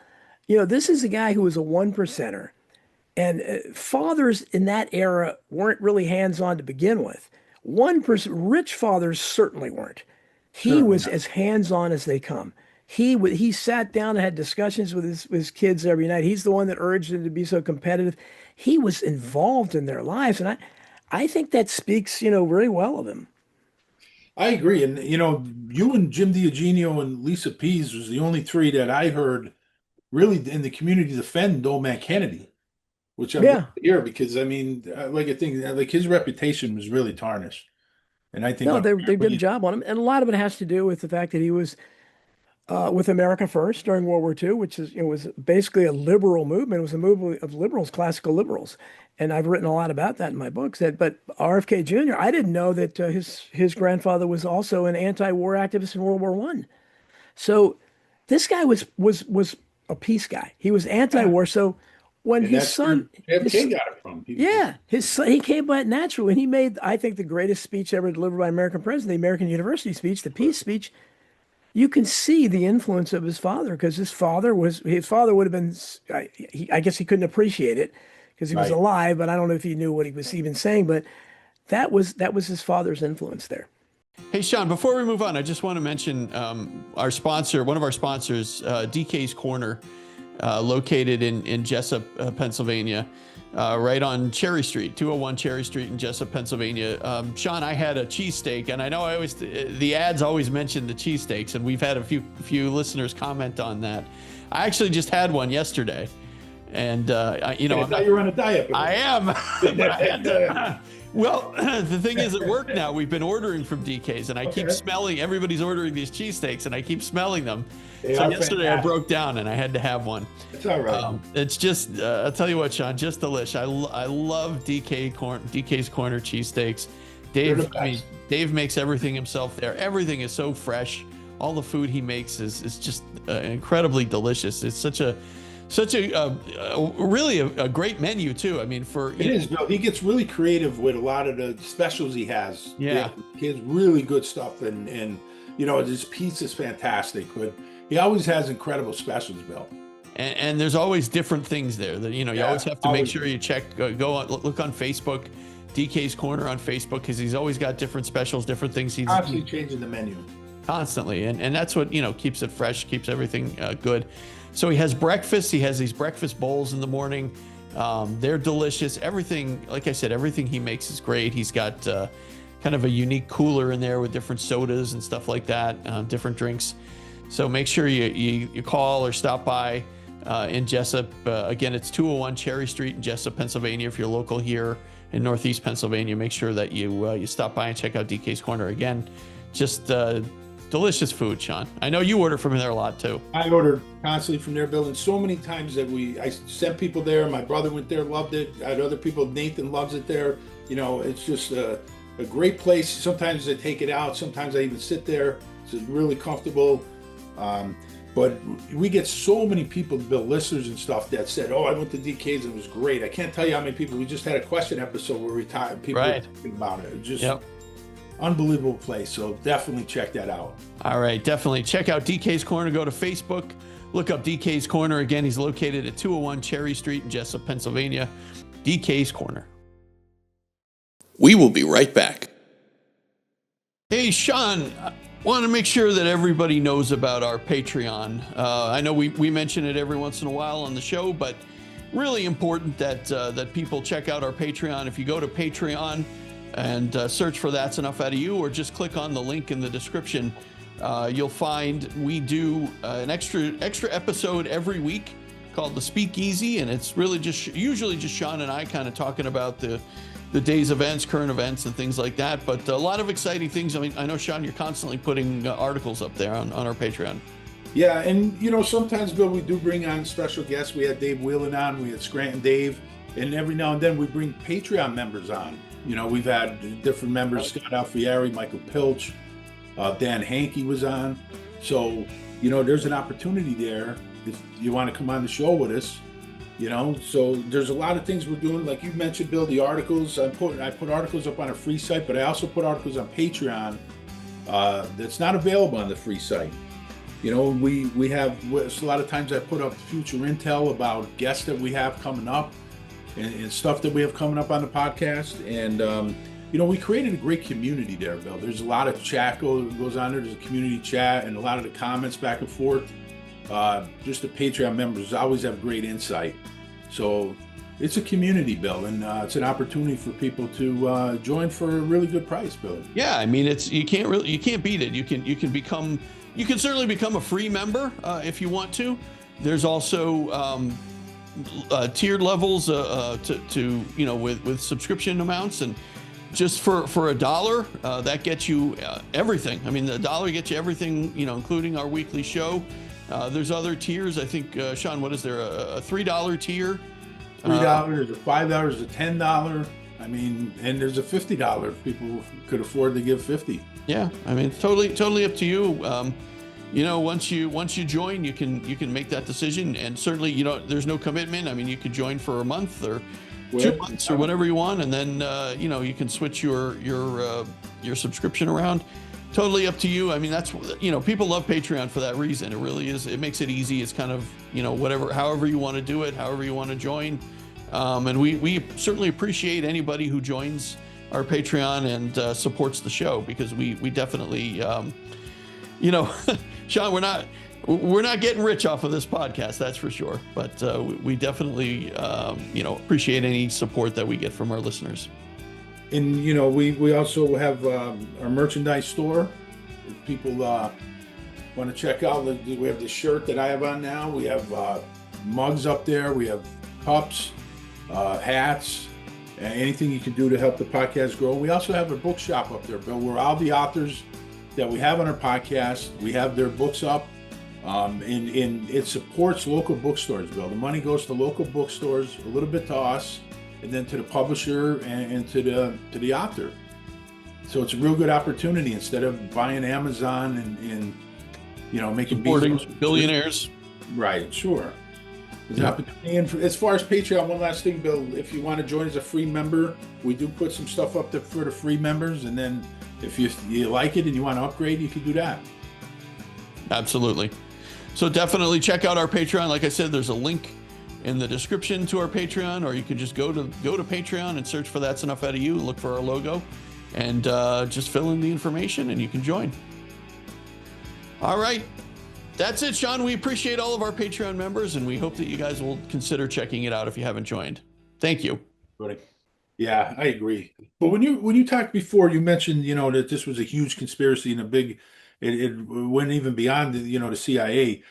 this is a guy who was a one percenter. And fathers in that era weren't really hands-on to begin with. 1%, rich fathers certainly weren't. He Certainly was not. as hands-on as they come. He sat down and had discussions with his kids every night. He's the one that urged them to be so competitive. He was involved in their lives, and I think that speaks, very well of him. I agree. And you and Jim Diogenio and Lisa Pease was the only three that I heard really in the community defend old man Kennedy, which I'm glad Yeah. to hear because I mean, like I think like his reputation was really tarnished, and I think No, they did a unfairly. job on him, and a lot of it has to do with the fact that he was with America First during World War II, which is was basically a liberal movement. It was a movement of liberals, classical liberals, and I've written a lot about that in my books. But RFK Jr., I didn't know that his grandfather was also an anti-war activist in World War One. So this guy was a peace guy. He was Yeah, anti-war. So when and that's where JFK his got it from. yeah, his son, he came by it natural, and he made, I think, the greatest speech ever delivered by an American president, the American University speech, the peace speech. You can see the influence of his father because his father would have been, I guess he couldn't appreciate it because he was Right. alive, but I don't know if he knew what he was even saying, but that was his father's influence there. Hey, Sean, before we move on, I just want to mention our sponsor, one of our sponsors, DK's Corner, located in Jessup, Pennsylvania, right on Cherry Street, 201 Cherry Street in Jessup, Pennsylvania. Sean, I had a cheesesteak, and I know the ads always mention the cheesesteaks, and we've had a few listeners comment on that. I actually just had one yesterday, and I thought you were on a diet. I am. Well, the thing is, at work now, we've been ordering from DK's, and I keep smelling, everybody's ordering these cheesesteaks, and I keep smelling them. So yesterday fantastic. I broke down, and I had to have one. It's all right. It's just, I'll tell you what, Sean, just delish. I love DK's Corner cheesesteaks. Dave makes everything himself there. Everything is so fresh. All the food he makes is just incredibly delicious. It's such a really a great menu too. I mean, it is, Bill. He gets really creative with a lot of the specials he has. Yeah. He has really good stuff, and his pizza's fantastic, but he always has incredible specials, Bill. And there's always different things there that, you always have to make sure you check, look on Facebook, DK's Corner on Facebook, because he's always got different specials, different things. He's constantly changing the menu. Constantly. And that's what, keeps it fresh, keeps everything good. So he has breakfast. He has these breakfast bowls in the morning. They're delicious. Everything, like I said, everything he makes is great. He's got kind of a unique cooler in there with different sodas and stuff like that, different drinks. So make sure you call or stop by in Jessup. Again, it's 201 Cherry Street in Jessup, Pennsylvania. If you're local here in Northeast Pennsylvania, make sure that you stop by and check out DK's Corner. Again, just delicious food, Sean. I know you order from there a lot too. I order constantly from there, Bill, and so many times that I sent people there. My brother went there, loved it. I had other people. Nathan loves it there. It's just a great place. Sometimes they take it out. Sometimes I even sit there. It's really comfortable. But we get so many people, Bill, listeners and stuff that said, "Oh, I went to DK's and it was great." I can't tell you how many people. We just had a question episode where people were talking about it. It's just unbelievable place. So definitely check that out. All right, definitely check out DK's Corner. Go to Facebook, look up DK's Corner. Again, he's located at 201 Cherry Street in Jessup, Pennsylvania. DK's Corner. We will be right back. Hey, Sean, I want to make sure that everybody knows about our Patreon. I know we mention it every once in a while on the show, but really important that people check out our Patreon. If you go to Patreon and search for That's Enough Out of You, or just click on the link in the description, you'll find we do an extra episode every week called The Speakeasy, and it's really usually just Sean and I kind of talking about the day's events, current events, and things like that. But a lot of exciting things. I mean, I know, Sean, you're constantly putting articles up there on our Patreon. Yeah, and sometimes, Bill, we do bring on special guests. We had Dave Whelan on, we had Scranton Dave, and every now and then we bring Patreon members on. We've had different members, Scott Alfieri, Michael Pilch, Dan Hankey was on. So, there's an opportunity there if you want to come on the show with us. So there's a lot of things we're doing. Like you mentioned, Bill, the articles. I put articles up on a free site, but I also put articles on Patreon that's not available on the free site. We have a lot of times I put up future intel about guests that we have coming up and stuff that we have coming up on the podcast. And, we created a great community there, Bill. There's a lot of chat goes on there. There's a community chat and a lot of the comments back and forth. Just the Patreon members always have great insight. So it's a community, Bill, and it's an opportunity for people to join for a really good price, Bill. Yeah, I mean, you can't beat it. You can certainly become a free member if you want to. There's also tiered levels with subscription amounts, and just for $1 that gets you everything. I mean, the $1 gets you everything, including our weekly show. There's other tiers. I think, Sean, what is there? A $3 tier? $3, there's a $5, there's a $10. I mean, and there's a $50 if people could afford to give $50. Yeah, I mean, totally up to you. Once you join, you can make that decision, and certainly, there's no commitment. I mean, you could join for a month or 2 months or whatever you want, and then you can switch your subscription around. Totally up to you. I mean, that's people love Patreon for that reason. It really is. It makes it easy. It's kind of however you want to do it, however you want to join. And we certainly appreciate anybody who joins our Patreon and supports the show, because we definitely, you know, Sean, we're not getting rich off of this podcast, that's for sure. But we definitely, you know, appreciate any support that we get from our listeners. And you know, we also have our merchandise store. If people want to check out, we have the shirt that I have on now. We have mugs up there. We have cups, hats, anything you can do to help the podcast grow. We also have a bookshop up there, Bill, where all the authors that we have on our podcast, we have their books up. And it supports local bookstores, Bill. The money goes to local bookstores, a little bit to us, and then to the publisher and to the author. So it's a real good opportunity instead of buying Amazon and you know, making supporting billionaires. Right, sure. There's an opportunity. And as far as Patreon, one last thing, Bill, if you want to join as a free member, we do put some stuff up there for the free members, and then if you like it and you want to upgrade, you can do that. Absolutely. So definitely check out our Patreon. Like I said, there's a link in the description to our Patreon, or you can just go to Patreon and search for That's Enough Out of You and look for our logo, and just fill in the information and you can join. All right. That's it, Sean. We appreciate all of our Patreon members, and we hope that you guys will consider checking it out if you haven't joined. Thank you. Yeah, I agree. But when you talked before, you mentioned, you know, that this was a huge conspiracy and it went even beyond the, you know, the CIA.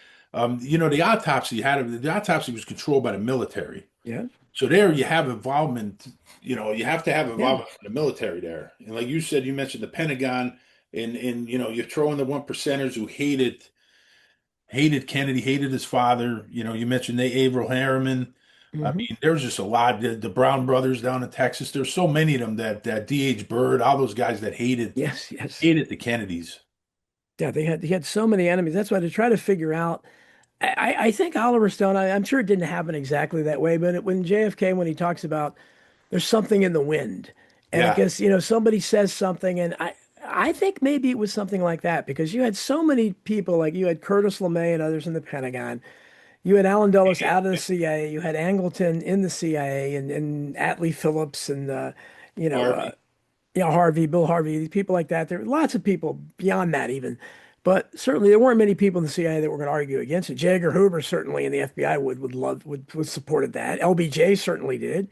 You know, the autopsy was controlled by the military. Yeah. So there you have involvement. You know, you have to have involvement from the military there. And like you said, you mentioned the Pentagon, and you know, you're throwing the one percenters who hated Kennedy, hated his father. You know, you mentioned Averell Harriman. I mean, there's just a lot. The Brown brothers down in Texas. There's so many of them that D.H. Byrd, all those guys that hated the Kennedys. Yeah, he had so many enemies. That's why to try to figure out. I think Oliver Stone. I'm sure it didn't happen exactly that way, but when JFK, when he talks about there's something in the wind, and I guess, you know, somebody says something, and I think maybe it was something like that, because you had so many people, like you had Curtis LeMay and others in the Pentagon. You had Allen Dulles out of the CIA. You had Angleton in the CIA, and Atlee Phillips, and you know, Harvey, Bill Harvey, people like that. There were lots of people beyond that even, but certainly there weren't many people in the CIA that were going to argue against it. J. Edgar Hoover certainly in the FBI would supported that. LBJ certainly did.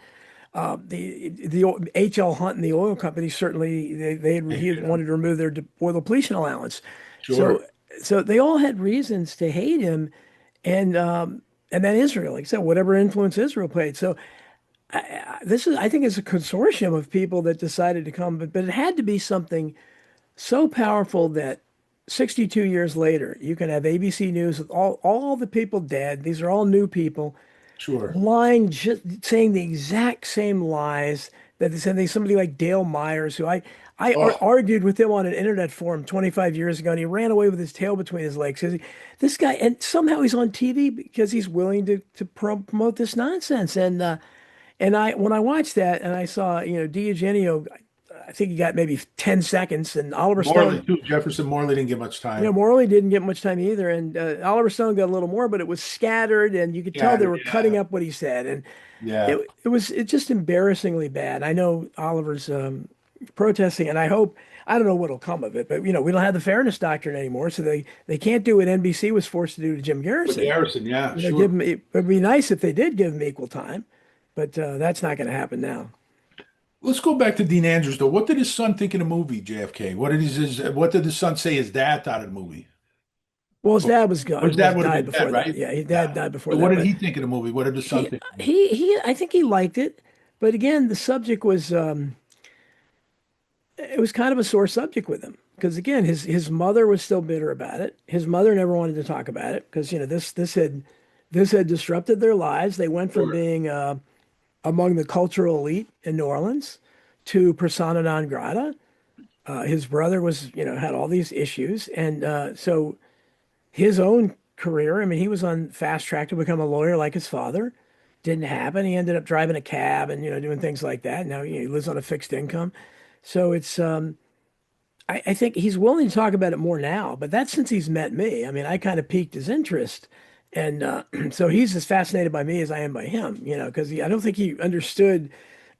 The H.L. Hunt and the oil company certainly he wanted to remove their oil depletion allowance. Sure. So they all had reasons to hate him. And then Israel, like I said, whatever influence Israel played. So I think it's a consortium of people that decided to come, but it had to be something so powerful that 62 years later, you can have ABC News with all the people dead. These are all new people, lying, just saying the exact same lies that they said. Somebody like Dale Myers, who I argued with him on an internet forum 25 years ago, and he ran away with his tail between his legs. This guy, and somehow he's on TV because he's willing to promote this nonsense. And when I watched that and I saw, you know, DiEugenio, I think he got maybe 10 seconds, and Oliver Stone. Too. Jefferson Morley didn't get much time. You know, Morley didn't get much time either, and Oliver Stone got a little more, but it was scattered, and you could tell they were cutting up what he said, and it was just embarrassingly bad. I know Oliver's protesting, and I don't know what'll come of it, but you know, we don't have the fairness doctrine anymore, so they can't do what NBC was forced to do to Jim Garrison. It would be nice if they did give him equal time, but that's not going to happen now. Let's go back to Dean Andrews, though. What did his son think of the movie, JFK? What did his son say his dad thought of the movie? Well, his dad was gone. His dad died before dead, right? that. Yeah, his dad died before so that. What did he think of the movie? What did his son think? I think he liked it, but again, the subject was it was kind of a sore subject with him, because again, his mother was still bitter about it. His mother never wanted to talk about it because, you know, this had disrupted their lives. They went from being among the cultural elite in New Orleans to persona non grata. His brother was, you know, had all these issues. And so his own career, I mean, he was on fast track to become a lawyer like his father. Didn't happen. He ended up driving a cab and, you know, doing things like that. Now, you know, he lives on a fixed income. So it's, I think he's willing to talk about it more now, but that's since he's met me. I mean, I kind of piqued his interest. And so he's as fascinated by me as I am by him, you know, because I don't think he understood.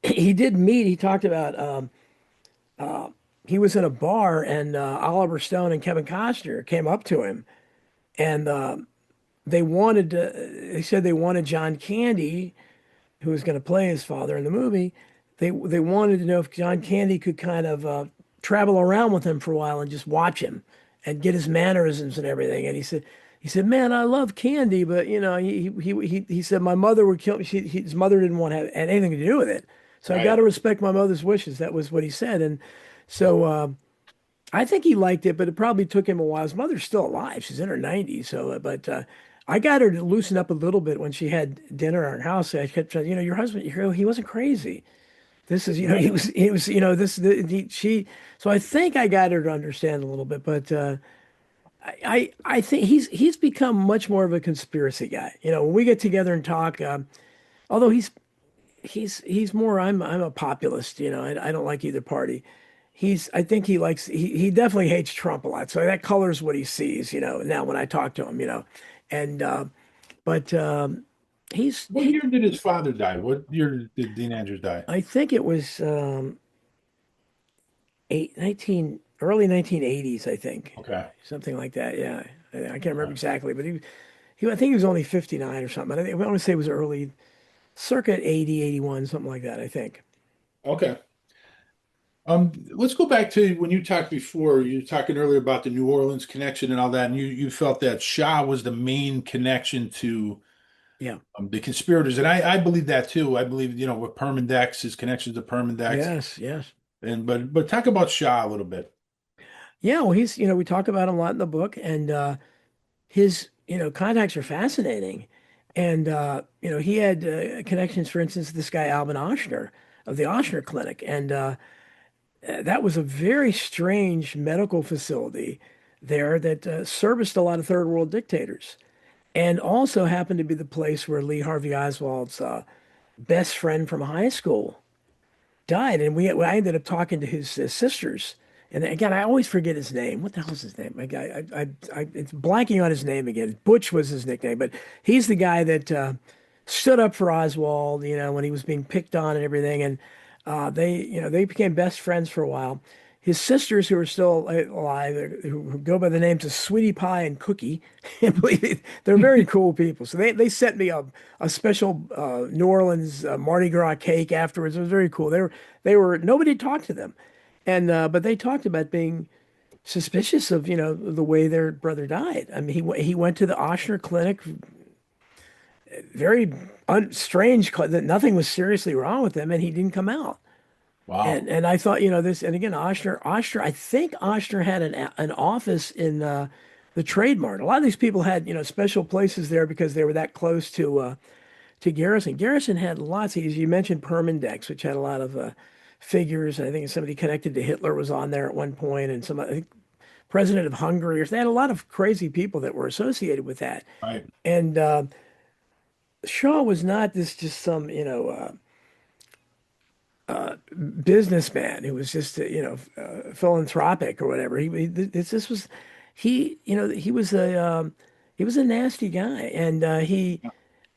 He talked about uh, he was in a bar, and Oliver Stone and Kevin Costner came up to him, and they wanted to, they said they wanted John Candy, who was going to play his father in the movie. They wanted to know if John Candy could kind of travel around with him for a while and just watch him and get his mannerisms and everything. And he said, man, I love Candy, but you know, he said my mother would kill me. His mother didn't want to have had anything to do with it, so I got Right. to respect my mother's wishes. That was what he said, and so I think he liked it, but it probably took him a while. His mother's still alive; she's in her 90s. So, but I got her to loosen up a little bit when she had dinner at our house. I kept saying, you know, your husband, he wasn't crazy. This is, you know, Right. he was, you know, she. So I think I got her to understand a little bit, but I think he's become much more of a conspiracy guy. You know, when we get together and talk, although he's more, I'm a populist. You know, I don't like either party. I think he definitely hates Trump a lot. So that colors what he sees. You know, now when I talk to him, you know, and but What year did his father die? What year did Dean Andrews die? I think it was early 1980s, I think. Okay. Something like that. Yeah. I can't remember exactly, but I think he was only 59 or something. I want to say it was early, circa 80, 81, something like that, I think. Okay. Let's go back to when you talked before. You were talking earlier about the New Orleans connection and all that, and you felt that Shah was the main connection to Yeah. the conspirators, and I believe that too. I believe, you know, with Permindex, his connections to Permindex, Yes, yes. and but talk about Shah a little bit. Yeah, well, you know, we talk about him a lot in the book, and his, you know, contacts are fascinating. And, you know, he had connections, for instance, this guy, Alvin Ochsner of the Ochsner Clinic. And that was a very strange medical facility there that serviced a lot of third world dictators and also happened to be the place where Lee Harvey Oswald's best friend from high school died. And I ended up talking to his sisters. And again, I always forget his name. What the hell's his name? It's blanking on his name again. Butch was his nickname, but he's the guy that stood up for Oswald, you know, when he was being picked on and everything. And you know, they became best friends for a while. His sisters, who are still alive, who go by the names of Sweetie Pie and Cookie, and believe it, they're very cool people. So they sent me a special New Orleans Mardi Gras cake afterwards. It was very cool. They were nobody talked to them, and but they talked about being suspicious of, you know, the way their brother died. I mean, he went to the Ochsner Clinic, very strange that nothing was seriously wrong with him, and he didn't come out. Wow. And I thought, you know, this, and again, Oshner, I think Oshner had an office in the Trade Mart. A lot of these people had, you know, special places there because they were that close to Garrison. Garrison had lots. As you mentioned, Permindex, which had a lot of figures. I think somebody connected to Hitler was on there at one point, and I think president of Hungary. Or they had a lot of crazy people that were associated with that. Right. And Shaw was not this just some, you know, businessman who was just philanthropic or whatever. This was you know, he was a nasty guy, and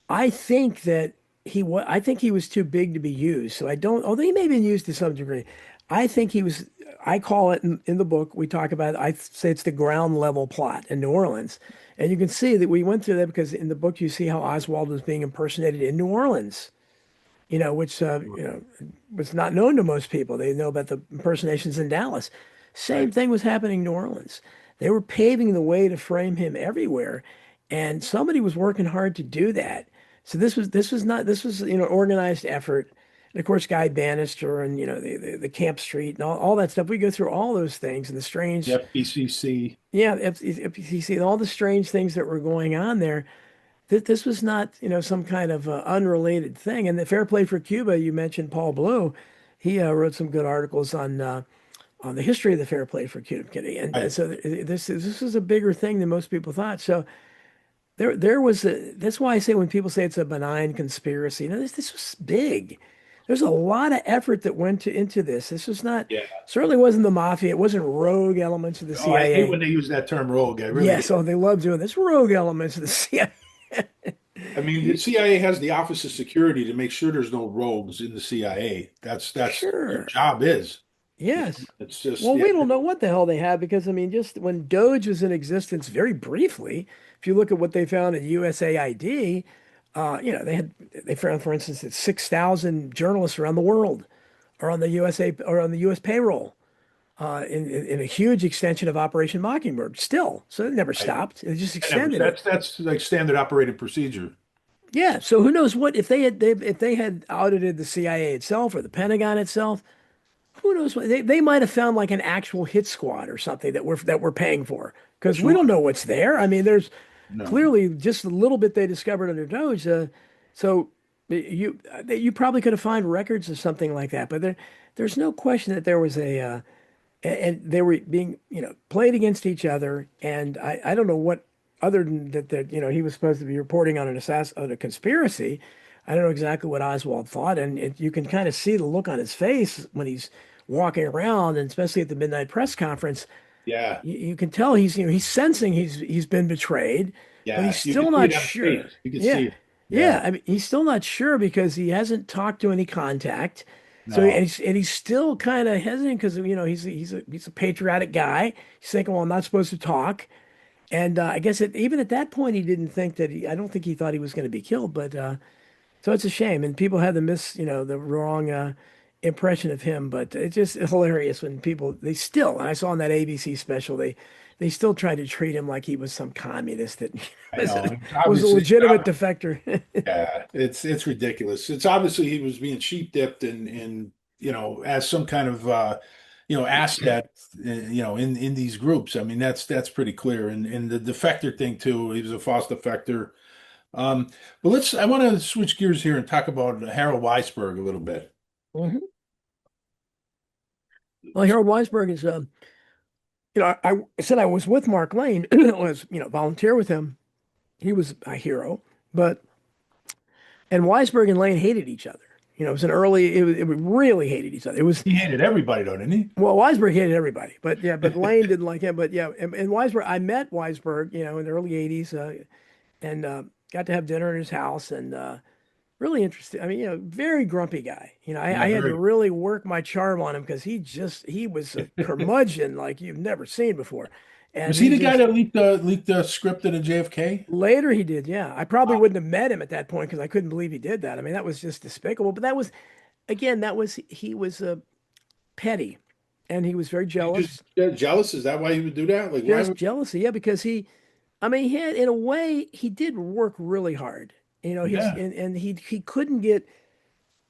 I think that I think he was too big to be used. So I don't, although he may have been used to some degree. I think he was. I call it in the book. We talk about it. I say it's the ground level plot in New Orleans, and you can see that we went through that because in the book you see how Oswald was being impersonated in New Orleans, you know, which you know, was not known to most people. They know about the impersonations in Dallas. Same Right. thing was happening in New Orleans. They were paving the way to frame him everywhere, and somebody was working hard to do that. So this was, you know, organized effort. And of course, Guy Bannister and, you know, the Camp Street and all that stuff. We go through all those things and the The strange, FBCC. yeah, FCC and all the strange things that were going on there. This was not, you know, some kind of unrelated thing. And the Fair Play for Cuba, you mentioned Paul Blue. He wrote some good articles on the history of the Fair Play for Cuba, and Right. so this is a bigger thing than most people thought. So there was that's why I say when people say it's a benign conspiracy, you know, this was big. There's a lot of effort that went into this. This was not Yeah. certainly wasn't the mafia. It wasn't rogue elements of the Oh, I hate CIA. when they use that term rogue. I really Yes, do. oh, they love doing this. Rogue elements of the CIA. I mean, the CIA has the Office of Security to make sure there's no rogues in the CIA. That's their Sure. job is. Yes. It's just, Well, yeah, we don't know what the hell they had because I mean, just when Doge was in existence very briefly, if you look at what they found in USAID, they found, for instance, that 6,000 journalists around the world are on the USA or on the U.S. payroll in a huge extension of Operation Mockingbird. Still, so it never I, stopped. It just I never, extended it. that's like standard operating procedure. Yeah. So who knows what if they had audited the CIA itself or the Pentagon itself. Who knows what they might have found like an actual hit squad or something that we're paying for because we Sure. don't know what's there. I mean, there's No, clearly just a little bit they discovered under Doge. So you probably could have found records of something like that, but there's no question that there was and they were being played against each other. And I don't know what other than that he was supposed to be reporting on on a conspiracy. I don't know exactly what Oswald thought, and you can kind of see the look on his face when he's walking around, and especially at the midnight press conference. yeah, You can tell he's sensing he's been betrayed, but he's yeah, you still could see not it on his sure. face. You could Yeah, see it. yeah. Yeah, I mean, he's still not sure because he hasn't talked to any contact. So no, and he's still kind of hesitant because he's a patriotic guy. He's thinking, well, I'm not supposed to talk. And I guess even at that point, he didn't think that I don't think he thought he was going to be killed. But so it's a shame, and people had the wrong impression of him. But it's just hilarious when they still, and I saw in that ABC special, they still tried to treat him like he was some communist that I was know. a, It's was a obviously, legitimate defector. yeah, it's ridiculous. It's obviously he was being sheep dipped and as some kind of asset in these groups. I mean that's pretty clear. And the defector thing too. He was a false defector. Um, but I want to switch gears here and talk about Harold Weisberg a little bit. Mhm. Well, Harold Weisberg is, I said I was with Mark Lane, was, volunteer with him. He was a hero, but, and Weisberg and Lane hated each other. It was it really hated each other. It was, He hated everybody though, didn't he? well, Weisberg hated everybody, but yeah, but Lane didn't like him. But yeah, and Weisberg, I met Weisberg, in the early 80s, and got to have dinner at his house and, really interesting. I mean, very grumpy guy. Yeah, I had to very. really work my charm on him because he was a curmudgeon like you've never seen before. And Was he he the guy just that leaked the script of the JFK? later he did, yeah. I probably Wow. wouldn't have met him at that point because I couldn't believe he did that. I mean, that was just despicable. But that was again, he was petty and he was very He just jealous. jealous? Is that why he would do that? Like why Just would jealousy, yeah, because I mean, he had, in a way, he did work really hard. yeah, And he couldn't get.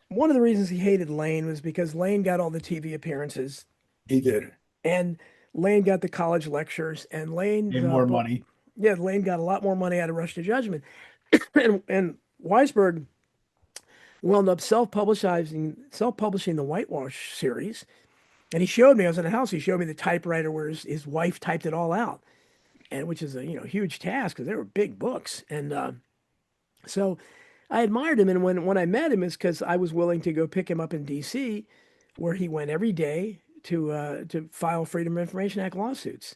One of the reasons he hated Lane was because Lane got all the TV appearances he did. and Lane got the college lectures and Made more money. yeah, Lane got a lot more money out of Rush to Judgment. And Weisberg wound up self-publishing the Whitewash series. And he showed me, I was in the house, he showed me the typewriter where his wife typed it all out. And which is a huge task because they were big books. And so I admired him, and when I met him, is because I was willing to go pick him up in D.C., where he went every day to file Freedom of Information Act lawsuits.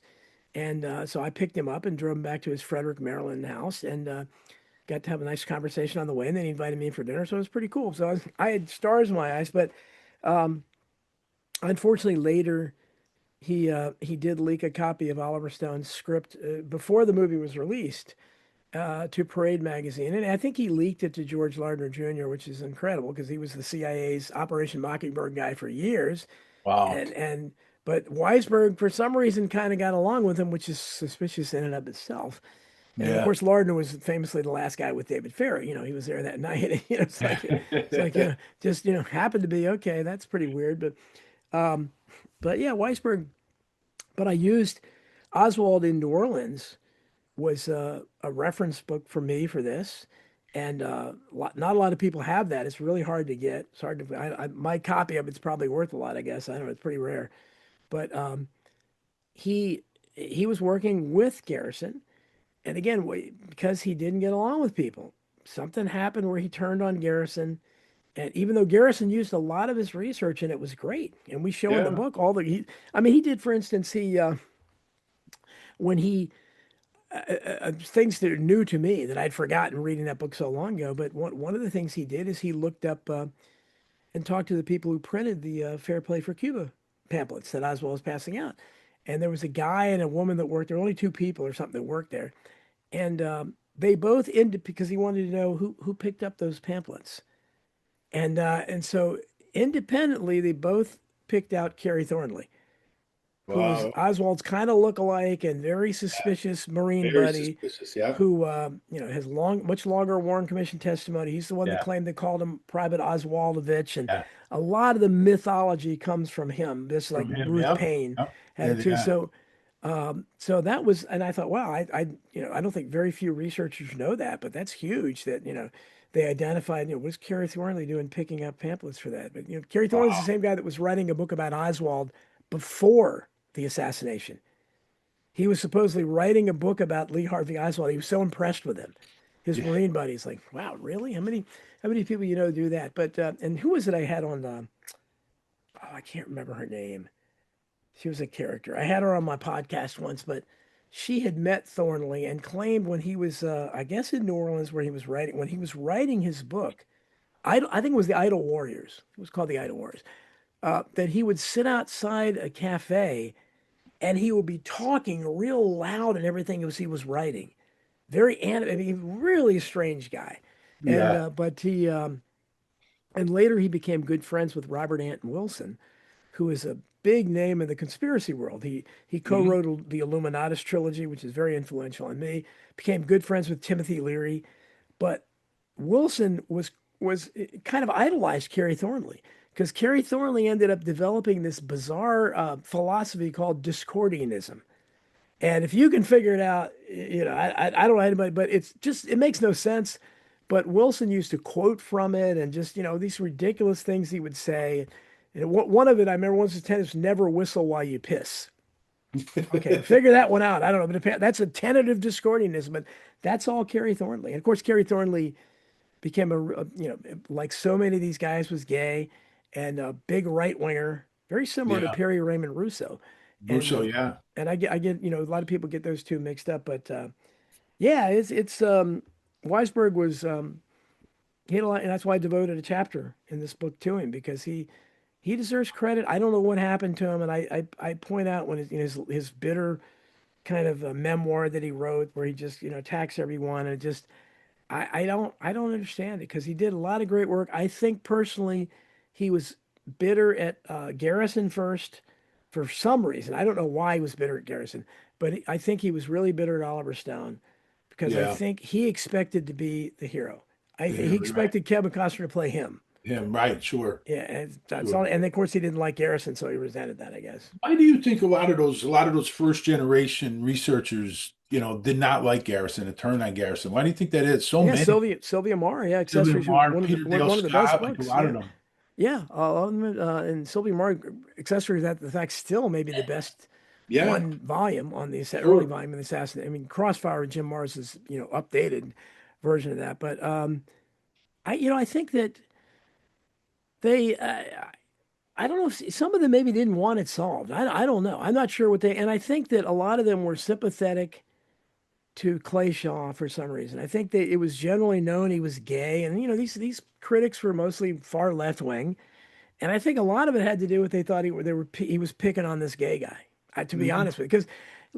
And so I picked him up and drove him back to his Frederick, Maryland house, and got to have a nice conversation on the way. And then he invited me in for dinner, so it was pretty cool. So I had stars in my eyes, but um, unfortunately, later he did leak a copy of Oliver Stone's script before the movie was released to Parade magazine, and I think he leaked it to George Lardner Jr., which is incredible because he was the CIA's Operation Mockingbird guy for years, Wow. and but Weisberg for some reason kind of got along with him, which is suspicious in and of itself. And of Yeah. course, Lardner was famously the last guy with David Ferrie. He was there that night. It's like just happened to be okay. That's pretty weird, um, but yeah, Weisberg. But I used Oswald in New Orleans was a reference book for me for this. And not a lot of people have that. It's really hard to get. It's hard to. My copy of it's probably worth a lot, I guess. I don't know. It's pretty rare. But he he was working with Garrison, and again, because he didn't get along with people, something happened where he turned on Garrison. And even though Garrison used a lot of his research, and it was great, and we show in the Yeah. book all the. I mean, he did, for instance, when he things that are new to me that I'd forgotten reading that book so long ago. But one of the things he did is he looked up and talked to the people who printed the Fair Play for Cuba pamphlets that Oswald was passing out. And there was a guy and a woman that worked there, only two people or something that worked there. And they both ended because he wanted to know who picked up those pamphlets. And so independently, they both picked out Carrie Thornley, who was Wow. Oswald's kind of look-alike and very suspicious Marine Very buddy, suspicious. Yeah. who has much longer Warren Commission testimony. He's the one that Yeah. claimed they called him Private Oswaldovich, and Yeah. a lot of the mythology comes from him. This like From him. Ruth Yep. Paine Yep. had Yeah. it too. Yeah. So that was, and I thought, wow, I don't think very few researchers know that, but that's huge that they identified, what's Carrie Thornley doing picking up pamphlets for that? But Carrie Thornley's the Wow. same guy that was writing a book about Oswald before the assassination. He was supposedly writing a book about Lee Harvey Oswald. He was so impressed with him. His Yeah. Marine buddies like, wow, really? How many people do that? But and who was it I had on? Oh, I can't remember her name. She was a character. I had her on my podcast once, but she had met Thornley and claimed when he was, I guess, in New Orleans, where he was writing, when he was writing his book, I think it was the Idle Warriors. It was called the Idle Warriors. That he would sit outside a cafe and he would be talking real loud and everything as he was writing. I mean, really strange guy. And Yeah. but he and later he became good friends with Robert Anton Wilson, who is a big name in the conspiracy world. He Mhm. co-wrote the Illuminatus trilogy, which is very influential on me. Became good friends with Timothy Leary, but Wilson was kind of idolized Carrie Thornley because Carrie Thornley ended up developing this bizarre philosophy called Discordianism. And if you can figure it out, I don't know anybody, but it makes no sense. But Wilson used to quote from it and just, these ridiculous things he would say. And one of it, I remember once his tenet was never whistle while you piss. Okay, figure that one out. I don't know, but that's a tentative Discordianism, but that's all Carrie Thornley. And of course, Carrie Thornley became like so many of these guys, was gay and a big right winger, very similar to Yeah. Perry Raymond Russo. And Russo. Yeah. I get a lot of people get those two mixed up, but yeah, it's Weisberg was he had a lot, and that's why I devoted a chapter in this book to him because he deserves credit. I don't know what happened to him, and I point out when his bitter kind of a memoir that he wrote where he just attacks everyone and just I don't understand it because he did a lot of great work. I think personally he was bitter at Garrison first for some reason. I don't know why he was bitter at Garrison, but I think he was really bitter at Oliver Stone because I Yeah. think he expected to be the hero. He Yeah. Right. expected Kevin Costner to play him. Yeah. Right. Sure. Yeah, and that's all. Sure. And of course, he didn't like Garrison, so he resented that, I guess. Why do you think a lot of those first generation researchers, did not like Garrison and turned on Garrison? Why do you think that is? So Yeah, many. Sylvia Mara, yeah, Sylvia Accessories, Marr, one of the Peter one Dale one of the best Scott, like a books. lot of Yeah, them. yeah. And Sylvia Mara, Accessories, that the fact still maybe the best Yeah. one volume on the early Sure. volume of the Assassin. I mean, Crossfire with Jim Mars is updated version of that, but I think that they. I don't know if some of them maybe didn't want it solved. I don't know. I'm not sure what they, and I think that a lot of them were sympathetic to Clay Shaw for some reason. I think that it was generally known he was gay, and these critics were mostly far left wing, and I think a lot of it had to do with they thought he was picking on this gay guy. To be Mhm. honest with you, because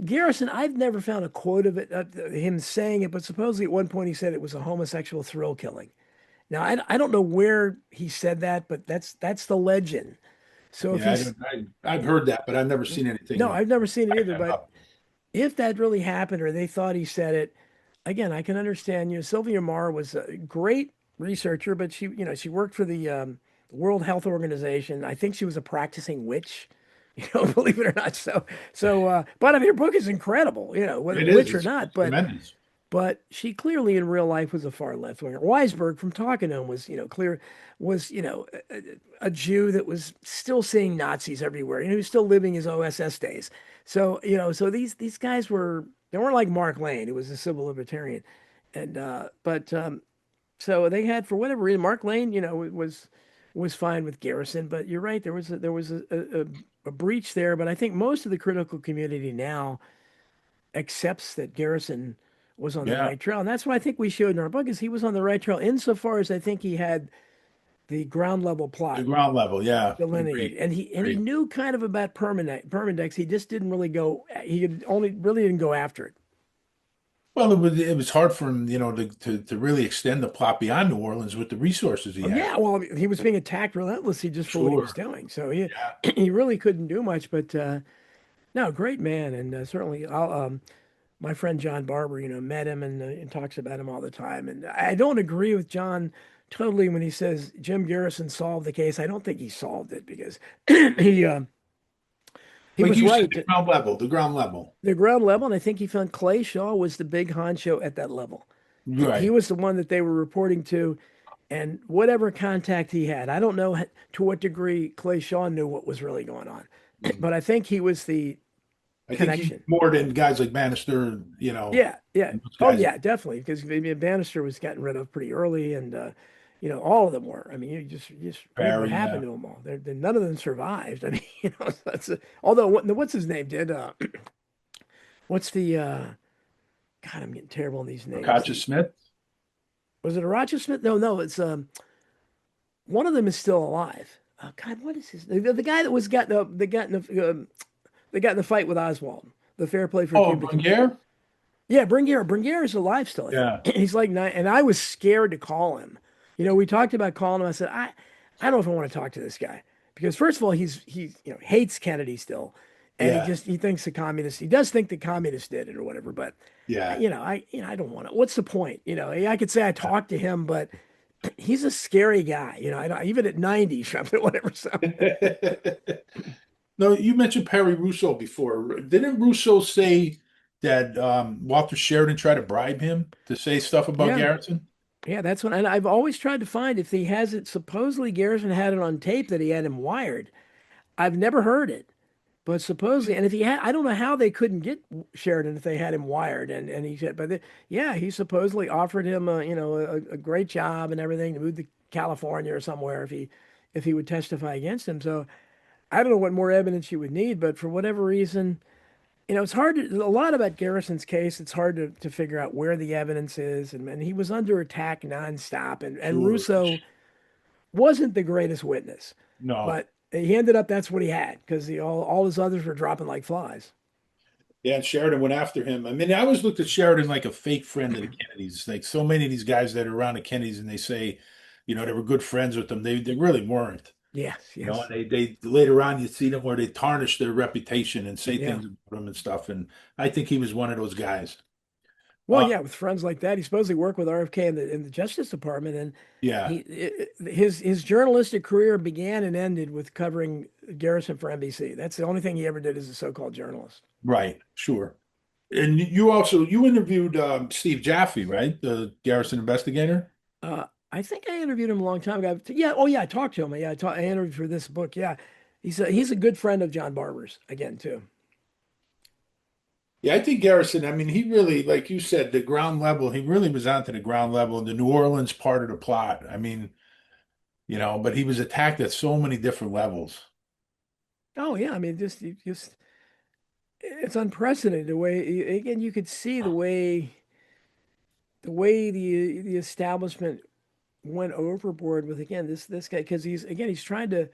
Garrison, I've never found a quote of it, him saying it, but supposedly at one point he said it was a homosexual thrill killing. Now I don't know where he said that, but that's the legend. So if Yeah, he's I've heard that, but I've never seen anything no, to I've never seen it back either, that but up. if that really happened or they thought he said it, again, I can understand. Sylvia Marr was a great researcher, but she worked for the World Health Organization. I think she was a practicing witch, believe it or not. But I mean, her book is incredible, whether It is. witch or It's not. tremendous. But she clearly in real life was a far left winger. Weisberg from talking to him was, was, a Jew that was still seeing Nazis everywhere. He was still living his OSS days. So these guys they weren't like Mark Lane, who was a civil libertarian. And but so they had for whatever reason, Mark Lane, was fine with Garrison. But you're right, there was a breach there. But I think most of the critical community now accepts that Garrison was on the Yeah. right trail. And that's what I think we showed in our book is he was on the right trail insofar as I think he had the ground level The plot ground level, yeah, delineated, agreed. and he Agreed. knew kind of about Permindex. He just didn't really go. He had only really didn't go after it. Well, it was hard for him, to really extend the plot beyond New Orleans with the resources he Oh, had. yeah, well, I mean, he was being attacked relentlessly just for what he was Sure. doing. So he Yeah. he really couldn't do much. But no, great man, and certainly my friend John Barber, met him and talks about him all the time. And I don't agree with John totally when he says Jim Garrison solved the case. I don't think he solved it because he uh, he Like was you said, right. the ground level, the ground level. The ground level, and I think he found Clay Shaw was the big honcho at that level. He Right. was the one that they were reporting to, and whatever contact he had, I don't know to what degree Clay Shaw knew what was really going on, Mm. but I think he was the I think he connection. more than guys like Bannister, Yeah, yeah. and those Oh, guys. yeah, definitely. Because maybe Bannister was gotten rid of pretty early, and all of them were. I mean, you just read what Barry, happened yeah. to them all. None of them survived. I mean, although what's his name did? What's the God? I'm getting terrible on these names. Katja The Smith. Was it a Rochester Smith? No, no. It's one of them is still alive. Oh, God, what is his? The guy that was got the got in they got in the fight with Oswald. The fair play for Oh, Cuba. Bonnier? Yeah, Bringuier is alive still, I think. Yeah. He's like nine, and I was scared to call him. We talked about calling him. I said, I don't know if I want to talk to this guy because first of all, he hates Kennedy still, and Yeah. he thinks the communists. He does think the communists did it or whatever, but Yeah. I don't want to. What's the point? I could say I talked to him, but he's a scary guy. Even at 90 something, whatever. So No, you mentioned Perry Russo before. Didn't Russo say that Walter Sheridan tried to bribe him to say stuff about yeah, Garrison? yeah, that's what. And I've always tried to find if he has it. Supposedly Garrison had it on tape that he had him wired. I've never heard it. But supposedly, and if he had, I don't know how they couldn't get Sheridan if they had him wired. And he said, yeah, he supposedly offered him a great job and everything to move to California or somewhere if he would testify against him. So I don't know what more evidence you would need, but for whatever reason, it's hard a lot about Garrison's case. It's hard to figure out where the evidence is, and he was under attack nonstop, and Sure. Russo wasn't the greatest witness, No. but he ended up that's what he had because all his others were dropping like flies. Yeah, and Sheridan went after him. I mean, I always looked at Sheridan like a fake friend of the Kennedys. Like so many of these guys that are around the Kennedys and they say, they were good friends with them. They really weren't. Yes, And yes, they later on you see them where they tarnish their reputation and say yeah. things about them and stuff. And I think he was one of those guys. Well, Uh, yeah, with friends like that, he supposedly worked with RFK in the Justice Department, and yeah, his journalistic career began and ended with covering Garrison for NBC. That's the only thing he ever did as a so-called journalist. right, sure. And you interviewed Steve Jaffee, right? The Garrison investigator. I think I interviewed him a long time ago. Yeah, oh yeah, I talked to him. Yeah, I interviewed for this book. Yeah, he's a good friend of John Barber's again too. Yeah, I think Garrison, I mean, he really, like you said, the ground level, he really was onto the ground level and the New Orleans part of the plot. I mean, but he was attacked at so many different levels. Oh yeah, I mean, just it's unprecedented the way again you could see the way the establishment went overboard with again this guy because he's trying to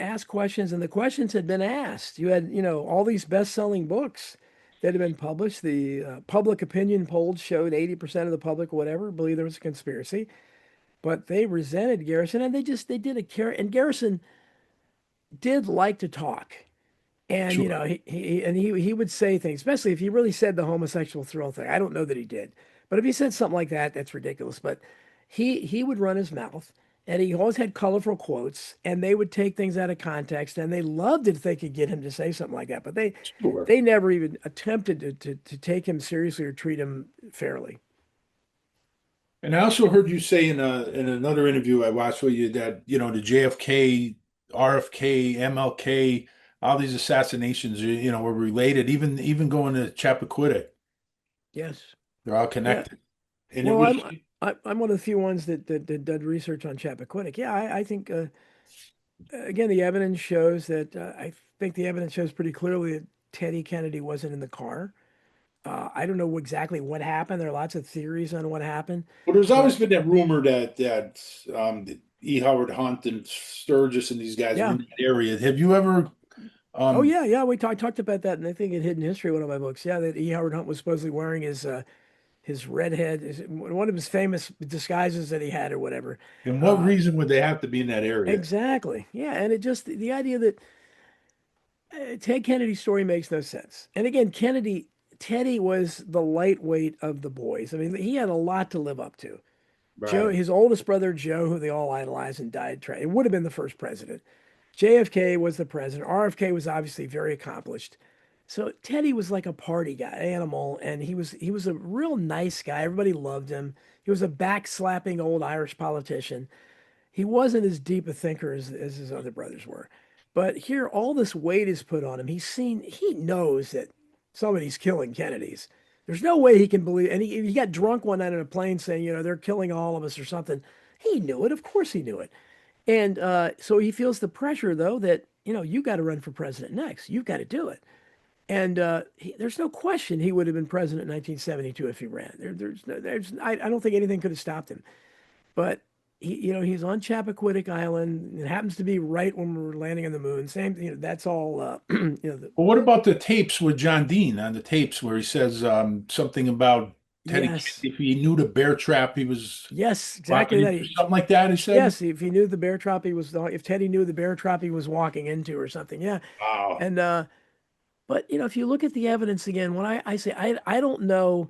ask questions and the questions had been asked. You had all these best-selling books that had been published. The public opinion polls showed 80% of the public whatever believed there was a conspiracy, but they resented Garrison and they did a care and Garrison did like to talk. And Sure. he would say things, especially if he really said the homosexual thrill thing. I don't know that he did, but if he said something like that, that's ridiculous. But he would run his mouth, and he always had colorful quotes, and they would take things out of context, and they loved it if they could get him to say something like that. But they Sure. they never even attempted to take him seriously or treat him fairly. And I also heard you say in another interview I watched with you that, the JFK, RFK, MLK, all these assassinations, were related, even going to Chappaquiddick. Yes. They're all Yeah. connected. And it Well, was I'm one of the few ones that did research on Chappaquiddick. Yeah, I think again the evidence shows that I think the evidence shows pretty clearly that Teddy Kennedy wasn't in the car. I don't know exactly what happened. There are lots of theories on what happened, Well, there's always but been that rumor that E. Howard Hunt and Sturgis and these guys were Yeah. in that area. Have you ever Oh um yeah, yeah. Talked about that, and I think in Hidden History, one of my books. Yeah, that E. Howard Hunt was supposedly wearing his redhead, one of his famous disguises that he had or whatever. and what Uh, reason would they have to be in that area? exactly. Yeah, and it just the idea that Ted Kennedy's story makes no sense. And again, Teddy was the lightweight of the boys. I mean, he had a lot to live up to. Joe, Right. his oldest brother Joe, who they all idolized and died. It would have been the first president. JFK was the president. RFK was obviously very accomplished. So Teddy was like a party guy, animal, and he was a real nice guy. Everybody loved him. He was a backslapping old Irish politician. He wasn't as deep a thinker as his other brothers were. But here, all this weight is put on him. He knows that somebody's killing Kennedys. There's no way he can believe. And he got drunk one night on a plane saying, they're killing all of us or something. He knew it. Of course he knew it. And so he feels the pressure, though, that, you got to run for president next. You've got to do it. And there's no question he would have been president in 1972 if he ran. I don't think anything could have stopped him. But he's on Chappaquiddick Island. It happens to be right when we're landing on the moon. Same, that's all. Well, what about the tapes with John Dean on the tapes where he says something about Teddy Yes, if he knew the bear trap he was yes, exactly walking that. into, something like that, he said? Yes, if he knew the bear trap if Teddy knew the bear trap he was walking into or something, yeah. Wow. And but if you look at the evidence again, when I say I don't know.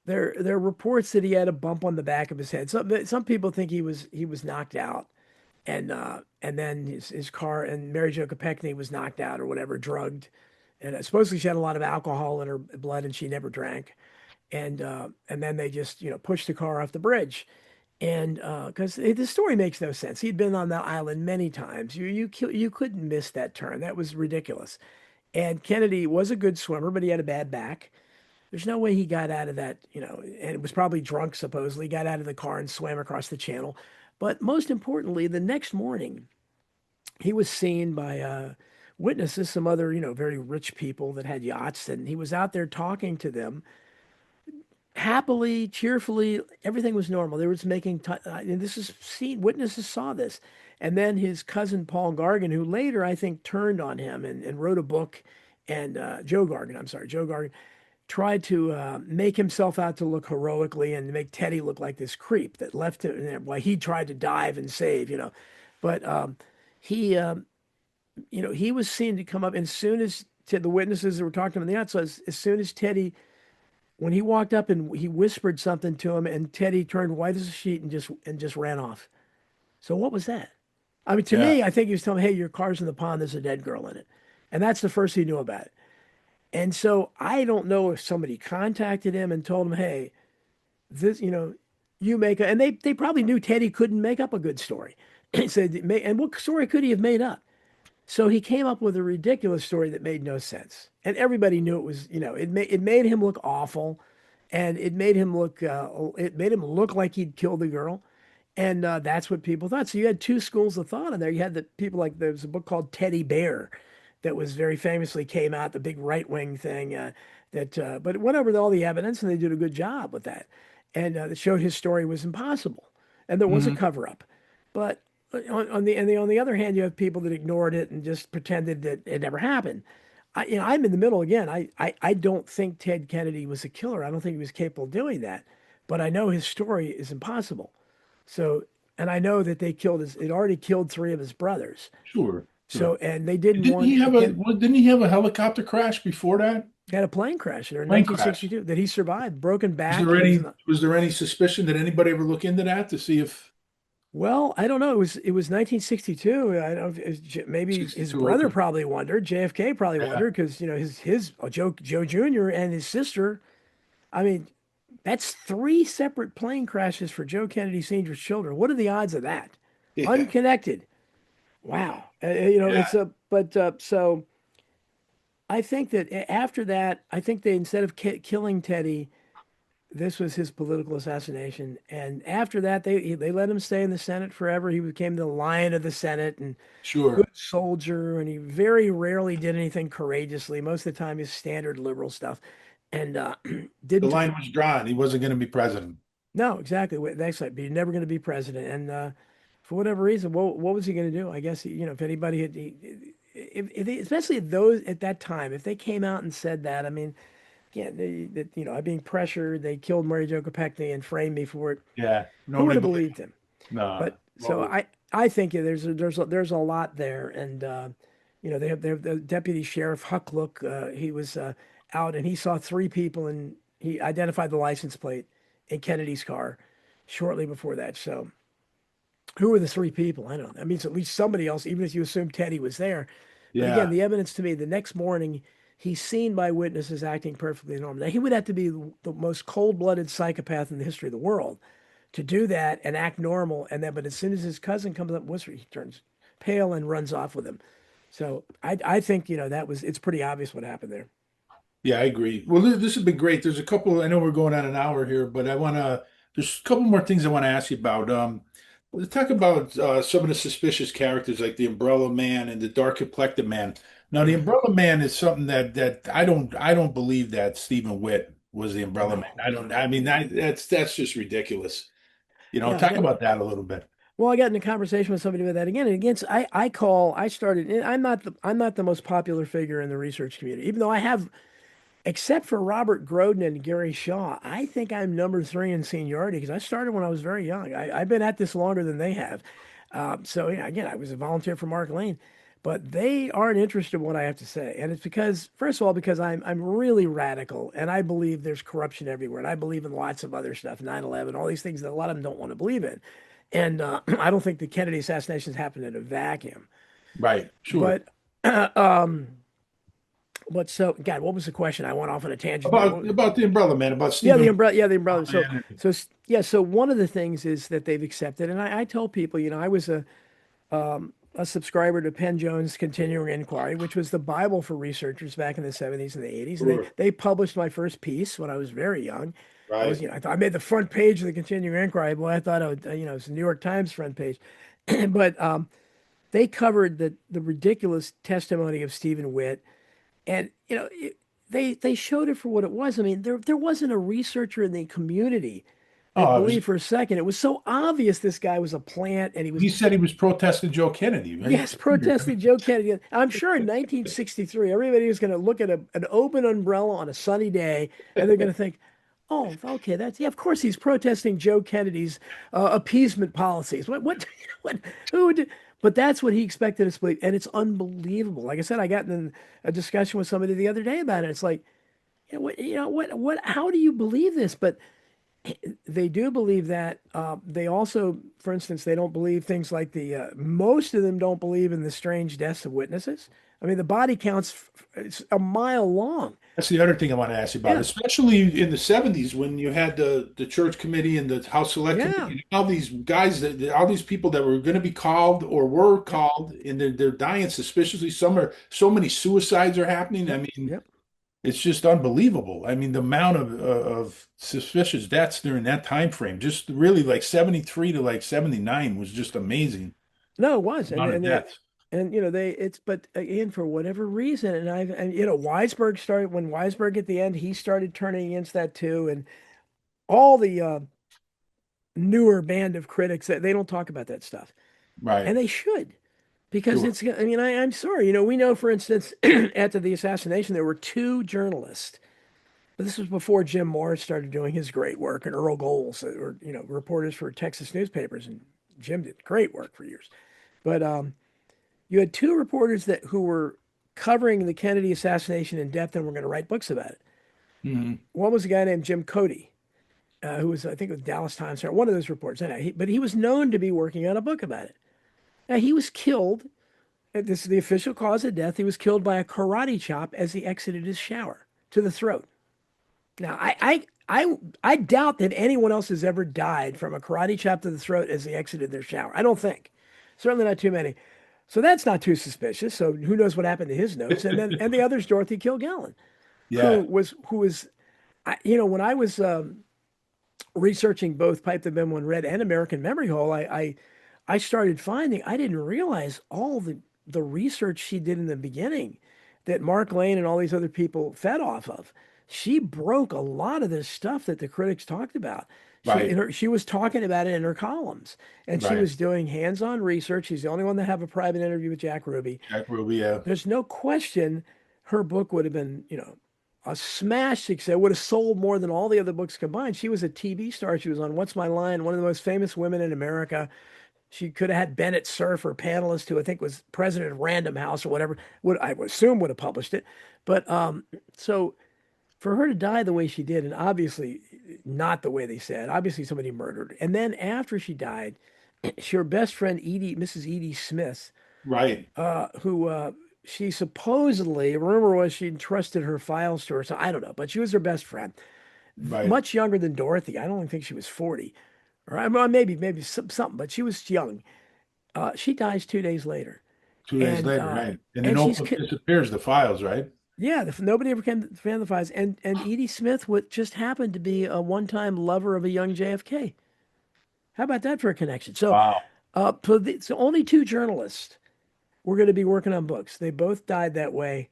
There are reports that he had a bump on the back of his head. Some people think he was knocked out, and then his car and Mary Jo Kopechne was knocked out or whatever, drugged, and supposedly she had a lot of alcohol in her blood and she never drank, and then they just pushed the car off the bridge, and because the story makes no sense. He'd been on that island many times. You couldn't miss that turn. That was ridiculous. And Kennedy was a good swimmer, but he had a bad back. There's no way he got out of that, and was probably drunk, supposedly, got out of the car and swam across the channel. But most importantly, the next morning, he was seen by witnesses, some other, very rich people that had yachts, and he was out there talking to them happily, cheerfully. Everything was normal. They were just and this is seen, witnesses saw this. And then his cousin, Paul Gargan, who later, I think, turned on him and wrote a book, and Joe Gargan, I'm sorry, Joe Gargan tried to make himself out to look heroically and make Teddy look like this creep that left him while he tried to dive and save. But he, he was seen to come up, and as soon as the witnesses that were talking to him on the outside, as soon as Teddy, when he walked up and he whispered something to him, and Teddy turned white as a sheet and just ran off. So what was that? I mean, to Yeah. me, I think he was telling me, "Hey, your car's in the pond. There's a dead girl in it," and that's the first he knew about it. And so I don't know if somebody contacted him and told him, hey, this, you make a, and they probably knew Teddy couldn't make up a good story. He said, and what story could he have made up? So he came up with a ridiculous story that made no sense. And everybody knew it was, it made him look awful, and it made him look like he'd killed the girl. And that's what people thought. So you had two schools of thought in there. You had the people like there was a book called Teddy Bear that was very famously came out, the big right wing thing but it went over all the evidence and they did a good job with that. And it showed his story was impossible and there was a Hmm. cover up. But on the other hand, you have people that ignored it and just pretended that it never happened. I'm in the middle again. I don't think Ted Kennedy was a killer. I don't think he was capable of doing that. But I know his story is impossible. So, and I know that it already killed three of his brothers. Sure. Sure. So, and they didn't Didn't he want, have a didn't he have a helicopter crash before that? had a plane crash there in Plane crash. 1962 that he survived, broken Was back. there He was any in the, was there any suspicion? Did anybody ever look into that to see if well, I don't know. It was 1962. I don't know if maybe his 62? brother Okay. probably wondered. JFK probably Yeah. wondered because, Joe Jr. and his sister. I mean, that's three separate plane crashes for Joe Kennedy Sr.'s children. What are the odds of that? Yeah. Unconnected. Wow. Yeah. So I think that after that, I think they instead of killing Teddy, this was his political assassination. And after that, they let him stay in the Senate forever. He became the lion of the Senate and good Sure. soldier. And he very rarely did anything courageously. Most of the time, his standard liberal stuff. And The didn't line was drawn. He wasn't going to be president. no exactly. That's like, but you're never going to be president. And for whatever reason, what was he going to do? I guess if anybody had, especially those at that time, if they came out and said that, I mean, yeah, I'm being pressured. They killed Mary Jo Kopechne and framed me for it. Yeah, Who would nobody have believed. believed him? No. But so Well, I think there's a lot there, and they have the deputy sheriff Hucklook. He was out and he saw three people and he identified the license plate in Kennedy's car shortly before that. So who were the three people? I don't know. That means at least somebody else, even if you assume Teddy was there. But again, yeah, the evidence to me, the next morning, he's seen by witnesses acting perfectly normal. Now, he would have to be the most cold-blooded psychopath in the history of the world to do that and act normal. But as soon as his cousin comes up with he turns pale and runs off with him. So I think, it's pretty obvious what happened there. yeah, I agree. Well, this has been great. There's a couple, I know we're going on an hour here, but there's a couple more things I want to ask you about. Let's talk about some of the suspicious characters like the Umbrella Man and the Dark Complected Man. Now, the Umbrella Man is something that I don't believe that Stephen Witt was the Umbrella Man. No. I mean, that's just ridiculous. Yeah. Talk about that a little bit. Well, I got in a conversation with somebody about that again and again. So I started, and I'm not the most popular figure in the research community, even though I have, except for Robert Groden and Gary Shaw, I think I'm number three in seniority because I started when I was very young. I've been at this longer than they have. So yeah, again, I was a volunteer for Mark Lane, but they aren't interested in what I have to say. And it's because, first of all, because I'm really radical and I believe there's corruption everywhere. And I believe in lots of other stuff, 9/11, all these things that a lot of them don't want to believe in. And I don't think the Kennedy assassinations happened in a vacuum. Right. Sure. But um, but so, God, what was the question? I went off on a tangent there. About the Umbrella Man, about Yeah, the Stephen umbrella. Yeah, the umbrella. So, Man. so yeah. So one of the things is that they've accepted, and I told people, I was a subscriber to Penn Jones' Continuing Inquiry, which was the Bible for researchers back in the 70s and the 80s, and they Sure. they published my first piece when I was very young. Right. I thought I made the front page of the Continuing Inquiry. Boy, I thought I would, it was the New York Times front page, but they covered the ridiculous testimony of Stephen Witt, and they showed it for what it was. I mean, there wasn't a researcher in the community that Oh, believed for a second. It was so obvious this guy was a plant, and he was, he said he was protesting Joe Kennedy, right? yes, protesting Joe Kennedy. I'm sure in 1963, everybody was going to look at an open umbrella on a sunny day, and they're going to think, "Oh, okay, that's yeah. Of course, he's protesting Joe Kennedy's appeasement policies. What, what, who would?" But that's what he expected us to believe, and it's unbelievable. Like I said, I got in a discussion with somebody the other day about it. It's like, what? How do you believe this? But they do believe that. They also, for instance, they don't believe things like most of them don't believe in the strange deaths of witnesses. I mean, the body counts it's a mile long. That's the other thing I want to ask you about, Yeah, especially in the 70s when you had the church committee and the House Select yeah, Committee, all these guys, all these people that were going to be called or were yep, called, and they're dying suspiciously. So many suicides are happening. I yep, mean, yep. it's just unbelievable. I mean, the amount of suspicious deaths during that time frame, just really like 73 to like 79 was just amazing No, it was, and amount of and they, deaths. and it's but again for whatever reason, and Weisberg started when Weisberg at the end he started turning against that too, and all the newer band of critics that they don't talk about that stuff, Right. and they should because Sure. it's. I mean, I'm sorry, we know, for instance, after the assassination, there were two journalists. But this was before Jim Morris started doing his great work, and Earl Goals, that were reporters for Texas newspapers, and Jim did great work for years. But you had two reporters who were covering the Kennedy assassination in depth and were going to write books about it. Mhm. One was a guy named Jim Cody, who was, I think, with Dallas Times, or one of those reporters. But he was known to be working on a book about it. Now, he was killed. This is the official cause of death. He was killed by a karate chop as he exited his shower to the throat. Now, I doubt that anyone else has ever died from a karate chop to the throat as they exited their shower. I don't think. Certainly not too many. So that's not too suspicious. So who knows what happened to his notes? And the other's Dorothy Kilgallen, Yeah. who was when I was researching both Pipe the Bimbo and Red and American Memory Hole, I started finding I didn't realize all the research she did in the beginning that Mark Lane and all these other people fed off of. she broke a lot of this stuff that the critics talked about. Right. She was talking about it in her columns, and she Right. was doing hands-on research. She's the only one to have a private interview with Jack Ruby. Jack Ruby. Yeah. There's no question her book would have been, a smash success. It would have sold more than all the other books combined. She was a TV star. She was on What's My Line, one of the most famous women in America. She could have had Bennett Cerf, her panelist, who I think was president of Random House or whatever, would I would assume would have published it. But so for her to die the way she did, and obviously not the way they said, obviously somebody murdered. And then after she died, her best friend Mrs. Edie Smith, Right. who she supposedly, rumor was she entrusted her files to her. So I don't know, but she was her best friend, Right. much younger than Dorothy. I don't even think she was 40, or maybe something, but she was young. She dies 2 days later, 2 days and later. Right. And the and she's notebook disappears. The files. Right. yeah, nobody ever came to fan the files. And Edie Smith would just happened to be a one-time lover of a young JFK. How about that for a connection? So, Wow. so only two journalists were going to be working on books. They both died that way.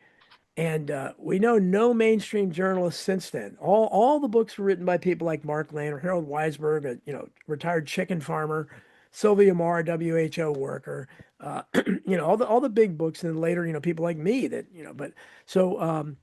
And we know no mainstream journalists since then. All the books were written by people like Mark Lane or Harold Weisberg, a retired chicken farmer, Sylvia Marr, WHO worker, all the big books, and then later, people like me that, but so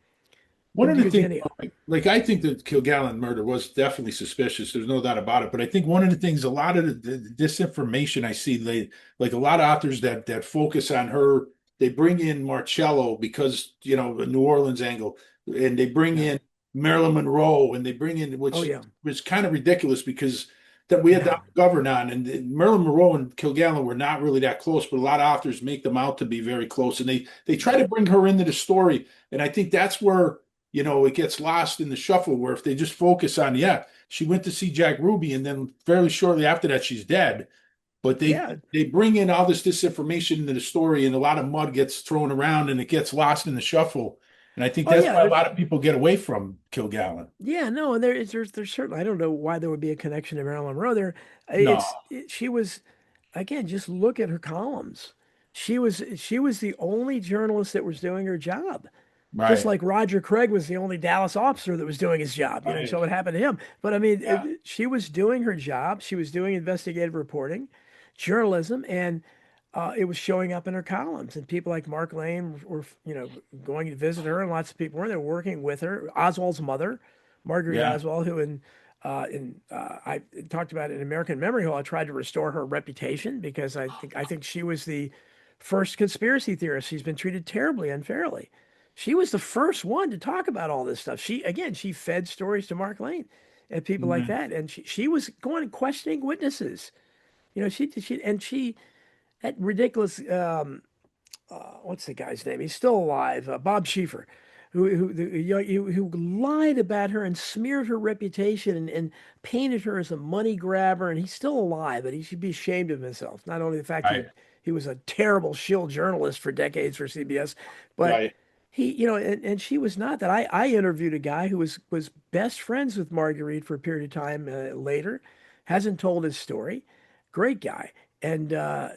One of the things, Virginia. like I think the Kilgallen murder was definitely suspicious. There's no doubt about it. But I think one of the things, a lot of the disinformation I see, like a lot of authors that focus on her, they bring in Marcello because the New Orleans angle, and they bring Yeah. in Marilyn Monroe, and they bring in, Oh which yeah. was kind of ridiculous because that we had No. Donald Govern on, and Marilyn Monroe and Kilgallen were not really that close, but a lot of authors make them out to be very close, and they try to bring her into the story, and I think that's where it gets lost in the shuffle where if they just focus on, yeah, she went to see Jack Ruby and then fairly shortly after that, she's dead. But they Yeah. they bring in all this disinformation into the story and a lot of mud gets thrown around and it gets lost in the shuffle. And I think Oh that's yeah. why a lot of people get away from Kilgallen. Yeah, no, and there's certainly I don't know why there would be a connection to Marilyn Monroe there. No, She was again, just look at her columns. She was the only journalist that was doing her job. Just right, like Roger Craig was the only Dallas officer that was doing his job, right. so what happened to him. But I mean, Yeah, she was doing her job. She was doing investigative reporting, journalism, and it was showing up in her columns. And people like Mark Lane were, going to visit her, and lots of people were there working with her. Oswald's mother, Marguerite yeah, Oswald, who I talked about in American Memory Hall. I tried to restore her reputation because I think she was the first conspiracy theorist. She's been treated terribly unfairly. She was the first one to talk about all this stuff. She fed stories to Mark Lane and people like mhm, that. And she was going and questioning witnesses. She that ridiculous, what's the guy's name? He's still alive, Bob Schieffer, who lied about her and smeared her reputation and painted her as a money grabber. And he's still alive, but he should be ashamed of himself. Not only the fact right, he was a terrible shill journalist for decades for CBS, but right, and she was not that. I interviewed a guy who was best friends with Marguerite for a period of time later, hasn't told his story. Great guy, and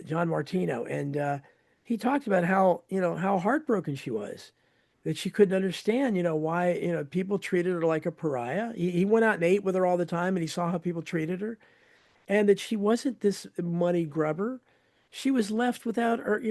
John Martino, and he talked about how heartbroken she was, that she couldn't understand, why, people treated her like a pariah. He went out and ate with her all the time, and he saw how people treated her, and that she wasn't this money grubber. She was left without her,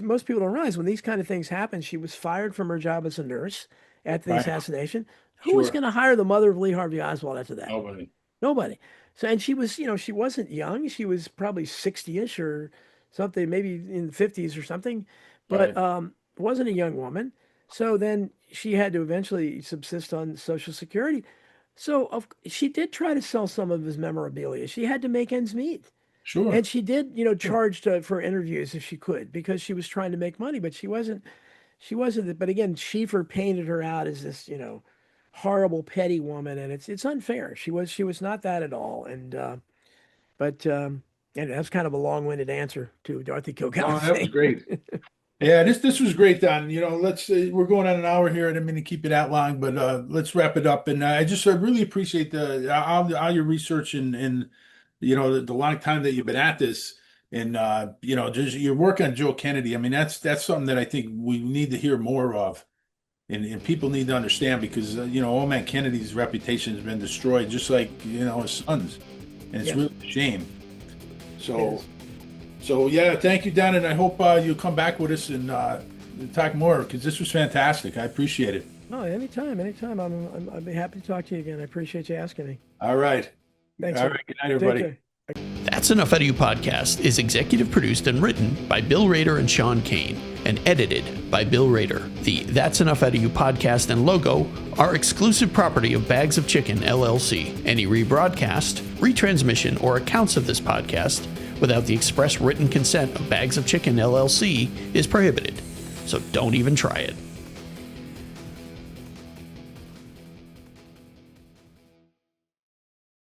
most people don't realize when these kind of things happen, she was fired from her job as a nurse after the right. assassination. Who was Sure. going to hire the mother of Lee Harvey Oswald after that? Nobody. Nobody. So, and she was, she wasn't young. She was probably 60-ish or something, maybe in the 50s or something, but Right. wasn't a young woman. So then she had to eventually subsist on Social Security. So she did try to sell some of his memorabilia. She had to make ends meet. Sure. And she did, Sure. charge for interviews if she could because she was trying to make money, but she wasn't. But again, Schieffer painted her out as this, horrible, petty woman, and it's unfair. She was not that at all. But and that's kind of a long-winded answer to Dorothy No, Kilgallen's that was thing. great. Yeah, this was great, Don. Let's we're going on an hour here. I didn't mean to keep it that long, but let's wrap it up. And I really appreciate all your research and the long time that you've been at this, and just your work on Joe Kennedy. I mean, that's something that I think we need to hear more of. and people need to understand because old man Kennedy's reputation has been destroyed, just like his son's, and it's really a shame. So yeah, thank you, Don, and I hope you'll come back with us and talk more because this was fantastic. I appreciate it. Oh, anytime. I'd be happy to talk to you again. I appreciate you asking me. All right. Thanks. All right. Good night, everybody. That's Enough Out of You podcast is executive produced and written by Bill Rader and Sean Kane and edited by Bill Rader. The That's Enough Out of You podcast and logo are exclusive property of Bags of Chicken, LLC. Any rebroadcast, retransmission, or accounts of this podcast without the express written consent of Bags of Chicken, LLC is prohibited. So don't even try it.